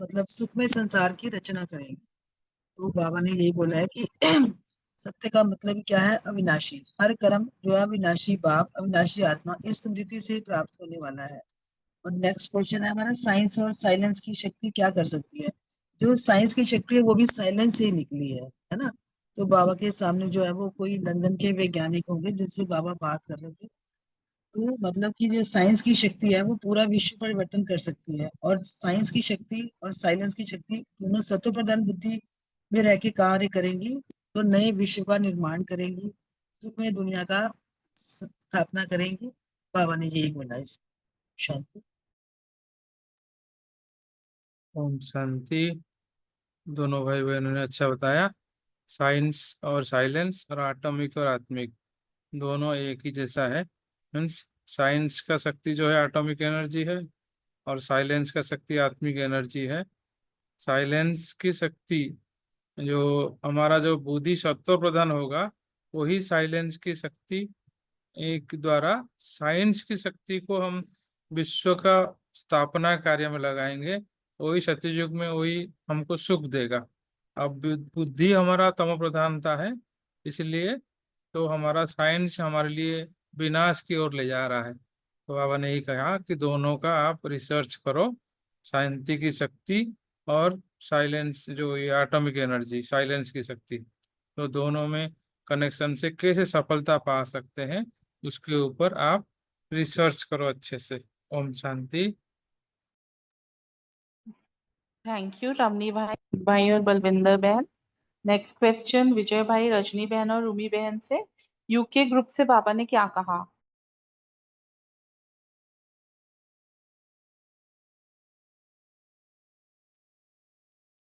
मतलब सुखमय संसार की रचना करेंगे। तो बाबा ने यही बोला है कि सत्य का मतलब क्या है? अविनाशी। हर कर्म जो है अविनाशी बाप, अविनाशी आत्मा इस स्मृति से प्राप्त होने वाला है। और नेक्स्ट क्वेश्चन है हमारा, साइंस और साइलेंस की शक्ति क्या कर सकती है? जो साइंस की शक्ति है वो भी साइलेंस से ही निकली है ना। तो बाबा के सामने जो है वो कोई लंदन के वैज्ञानिक होंगे जिनसे बाबा बात कर रहे थे। तो मतलब कि जो साइंस की शक्ति है वो पूरा विश्व परिवर्तन कर सकती है, और साइंस की शक्ति और साइलेंस की शक्ति दोनों सत्व प्रधान बुद्धि में रह के कार्य करेंगी, तो नए विश्व का निर्माण करेंगी, सुखमय दुनिया का स्थापना करेंगी। बाबा ने यही बोला इस। शांति। ओम शांति। दोनों भाई बहनों ने अच्छा बताया। साइंस और साइलेंस और एटॉमिक और आत्मिक दोनों एक ही जैसा है। मीन्स साइंस का शक्ति जो है एटॉमिक एनर्जी है और साइलेंस का शक्ति आत्मिक एनर्जी है। साइलेंस की शक्ति जो हमारा जो बुद्धि सत्व प्रधान होगा, वही साइलेंस की शक्ति एक द्वारा साइंस की शक्ति को हम विश्व का स्थापना कार्य में लगाएंगे, वही सत्ययुग में वही हमको सुख देगा। अब बुद्धि हमारा तमो प्रधानता है, इसलिए तो हमारा साइंस हमारे लिए विनाश की ओर ले जा रहा है। तो बाबा ने यही कहा कि दोनों का आप रिसर्च करो, शांति की शक्ति और साइलेंस जो ये एटॉमिक एनर्जी, साइलेंस की शक्ति, तो दोनों में कनेक्शन से कैसे सफलता पा सकते हैं, उसके ऊपर आप रिसर्च करो अच्छे से। ओम शांति। थैंक यू रमनी भाई और बलविंदर बहन। नेक्स्ट क्वेश्चन विजय भाई, रजनी बहन और रूमी बहन से। यूके ग्रुप से बाबा ने क्या कहा?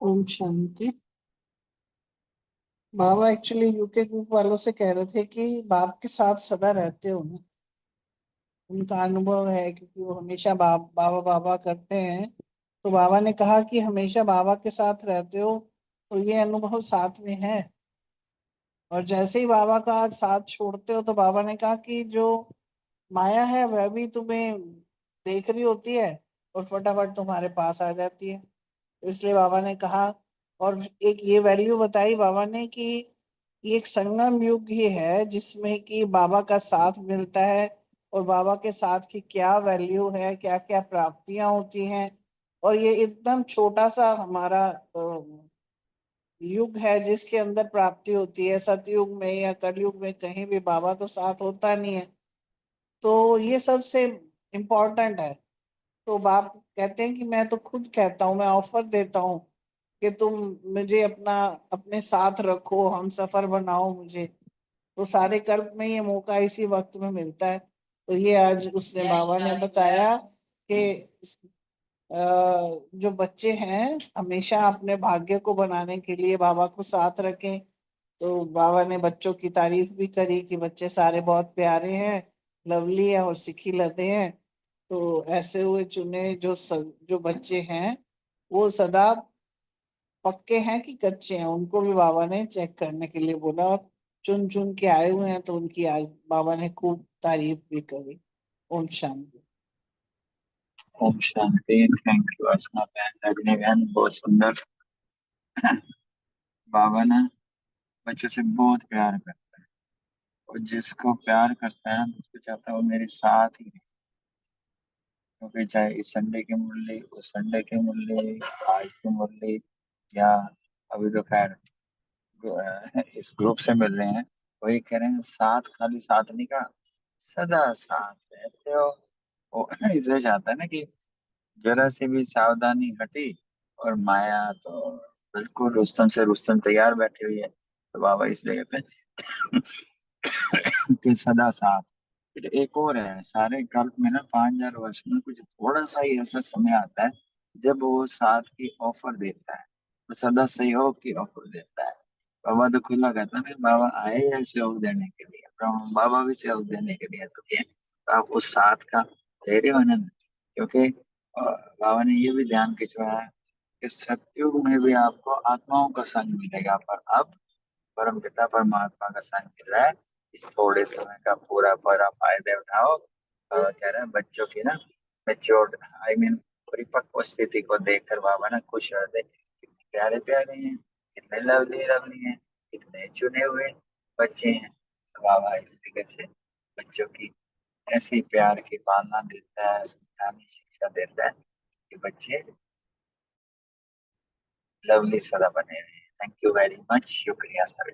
ओम शांति। बाबा एक्चुअली यूके ग्रुप वालों से कह रहे थे कि बाप के साथ सदा रहते हो ना, उनका अनुभव है क्योंकि वो हमेशा बाबा बाबा करते हैं। तो बाबा ने कहा कि हमेशा बाबा के साथ रहते हो, तो ये अनुभव साथ में है। और जैसे ही बाबा का साथ छोड़ते हो तो बाबा ने कहा कि जो माया है वह भी तुम्हें देख रही होती है और फटाफट तुम्हारे पास आ जाती है। इसलिए बाबा ने कहा, और एक ये वैल्यू बताई बाबा ने कि ये एक संगम युग ही है जिसमें कि बाबा का साथ मिलता है, और बाबा के साथ की क्या वैल्यू है, क्या क्या प्राप्तियां होती हैं। और ये एकदम छोटा सा हमारा युग है जिसके अंदर प्राप्ति होती है। सतयुग में या कलयुग में कहीं भी बाबा तो साथ होता नहीं है। तो ये सबसे इम्पोर्टेंट है। तो बाप कहते हैं कि मैं तो खुद कहता हूँ, मैं ऑफर देता हूँ कि तुम मुझे अपने साथ रखो, हम सफर बनाओ मुझे। तो सारे कर्म में ये मौका इसी वक्त में मिलता है। तो ये आज उसने बाबा ने बताया कि जो बच्चे हैं हमेशा अपने भाग्य को बनाने के लिए बाबा को साथ रखें। तो बाबा ने बच्चों की तारीफ भी करी कि बच्चे सारे बहुत प्यारे हैं, लवली है और सिखी लदे हैं। तो ऐसे हुए चुने जो बच्चे हैं वो सदा पक्के हैं कि कच्चे हैं, उनको भी बाबा ने चेक करने के लिए बोला। और चुन चुन के आए हुए हैं तो उनकी आज बाबा ने खूब तारीफ भी करी। ओम शांति। ओम शांति। थैंक यू अर्चना बहन, रजनी बहन, बहुत सुंदर। बाबा ना बच्चों से बहुत प्यार करता है, और जिसको प्यार करता है ना उसको चाहता है वो मेरे साथ ही रहे। क्योंकि चाहे इस संडे की मुरली, उस संडे की मुरली, आज की मुरली, या अभी तो खैर इस ग्रुप से मिल रहे हैं, वही कह रहे हैं साथ, खाली साथ नहीं कहा, सदा साथ रहते हो। वो इसलिए चाहता है ना कि जरा से भी सावधानी हटी और माया तो बिल्कुल रुस्तम से रुस्तम तैयार बैठी हुई है। तो बाबा इस जगह पे कि सदा साथ। फिर एक और है, सारे कल्प में ना 5000 वर्ष में कुछ थोड़ा सा ही ऐसा समय आता है जब वो साथ की ऑफर देता है, वो सदा सहयोग की ऑफर देता है। बाबा तो खुला कहता है बाबा आए हैं सहयोग देने के लिए, बाबा भी सहयोग देने के लिए तो ये तो आप उस साथ का ले रहे हो आनंद। क्योंकि बाबा ने ये भी ध्यान खिंचवाया है कि सतयुग में भी आपको आत्माओं का संग मिलेगा, पर अब परम पिता परमात्मा का संग मिल रहा है। इस थोड़े समय का पूरा पूरा फायदा उठाओ। बाबा कह रहे हैं बच्चों की ना मेच्योर परिपक्व स्थिति को देखकर बाबा ना खुश रहते, कितने प्यारे प्यारे हैं, कितने लवली लवली हैं, कितने चुने हुए बच्चे हैं। तो बाबा इस तरीके से बच्चों की ऐसी प्यार की पालना देता है, समझाने शिक्षा देता है कि बच्चे लवली सदा बने रहे। थैंक यू वेरी मच, शुक्रिया सर।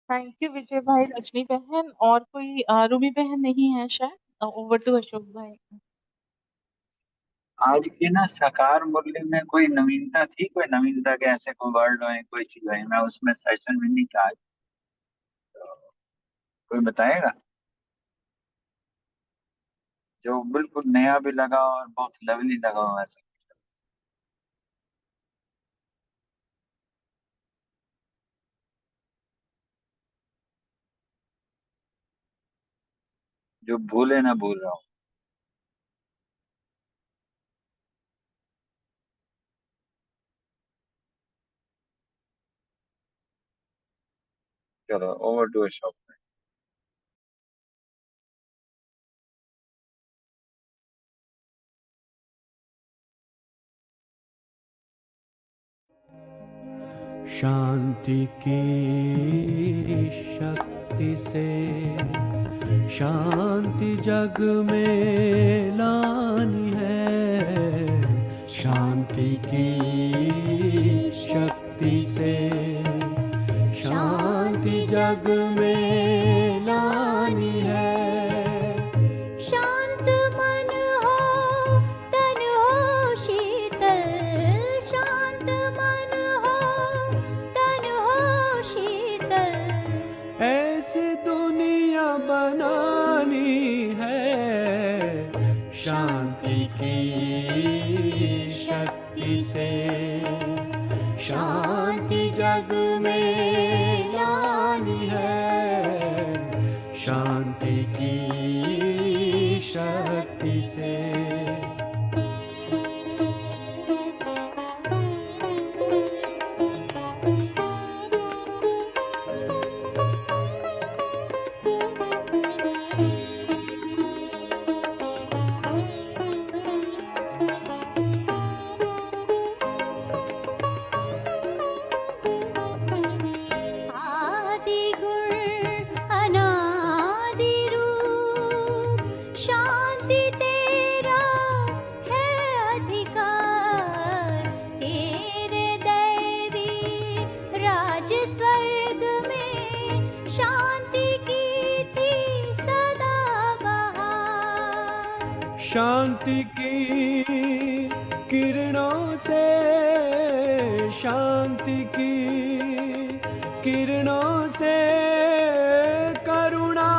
थैंक यू विजय भाई, रजनी बहन। और कोई रूबी बहन नहीं है शायद। ओवर टू अशोक भाई। आज की ना साकार मुरली में कोई नवीनता थी, कोई नवीनता के ऐसे कोई वर्ड हो, कोई चीज है, मैं उसमें सेशन में नहीं था आज, तो कोई बताएगा जो बिल्कुल नया भी लगा और बहुत लवली लगा हो ऐसा, जो भूले ना भूल रहा हूँ। चलो ओवर टू अशोक। शांति की शक्ति से शांति जग में लानी है, शांति की शक्ति से शांति जग में लानी है। शांत मन हो तन हो शीतल, शांत मन हो तन हो शीतल, ऐसी दुनिया बनानी है, शांति की शक्ति से शांति जग में लानी है, शांति की शक्ति से। आदि गुण अनादि रूप, शांति तेरा है अधिकार, तेरे दैवी राज स्वर्ग में शांति की थी सदा बहार। शांति की किरणों से, शांति की किरणों से करुणा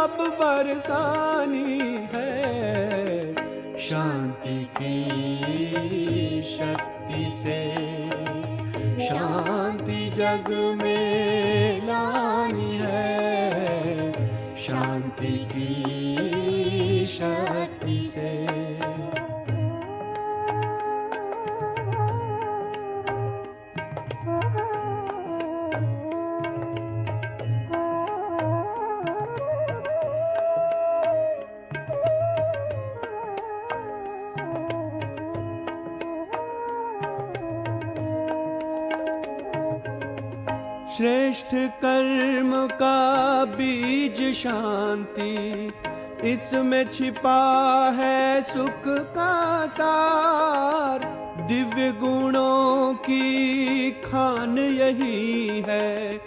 अब बरसानी है, शांति की शक्ति से शांति जग में लानी है, शांति की शक्ति से। श्रेष्ठ कर्म का बीज शांति, इसमें छिपा है सुख का सार, दिव्य गुणों की खान यही है,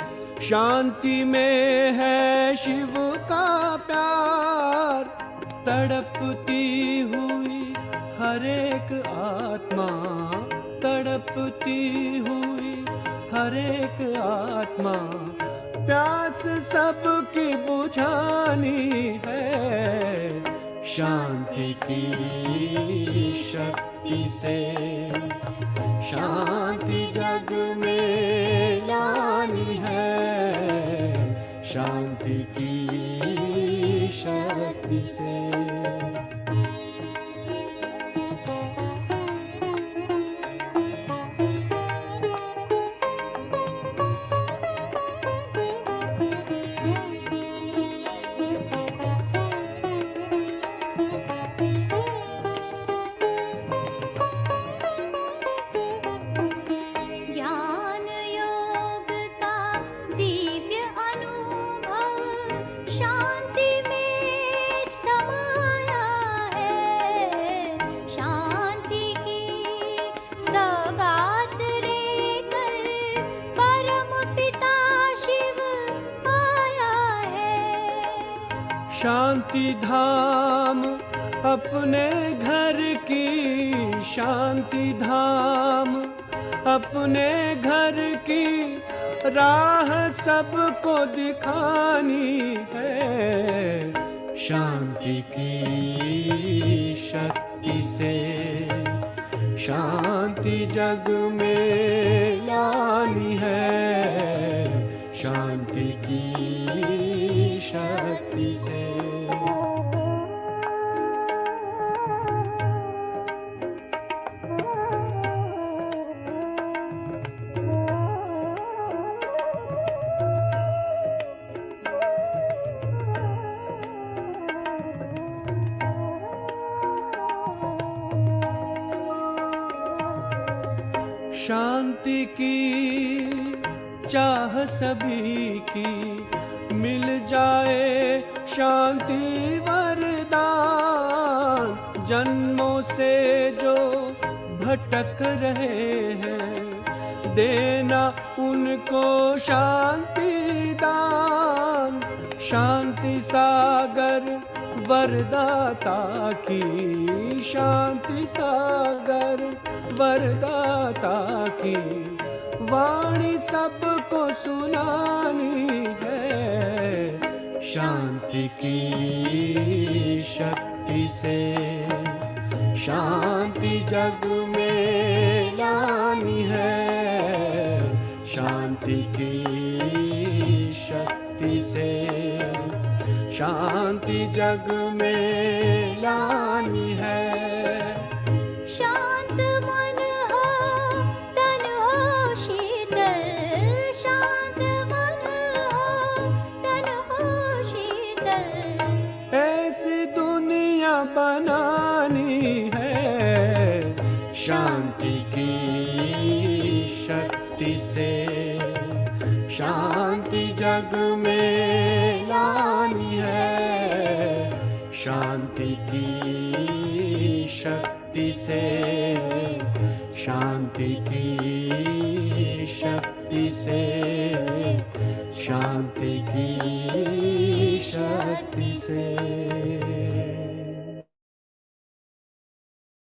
शांति में है शिव का प्यार, तड़पती हुई हर एक आत्मा, तड़पती हुई हर एक आत्मा, प्यास सबकी बुझानी है। शांति की शक्ति से शांति जग में लानी है, शांति की शक्ति से। ज्ञान योग का दिव्य अनुभव शांति में समाया है। शांति की सौगात लेकर परम पिता शिव आया है। शांति धाम अपने घर की, शांति धाम अपने घर की राह सबको दिखानी है। शांति की शक्ति से शांति जग में लानी है, शांति की शक्ति से। शांति की चाह सभी की, मिल जाए शांति वरदान। जन्मों से जो भटक रहे हैं, देना उनको शांति दान। शांति सागर वरदाता की, शांति सागर वरदाता की वाणी सबको सुनानी है। शांति की शक्ति से शांति जग में लानी है, शांति की शक्ति से शांति जग में लानी है। शांत मन हो तन हो शीतल, शांत मन हो तन हो शीतल। ऐसी दुनिया बनानी है। शांति की शक्ति से शांति जग में लानी है, शांति की शक्ति से शांति की शक्ति से शांति की शक्ति से।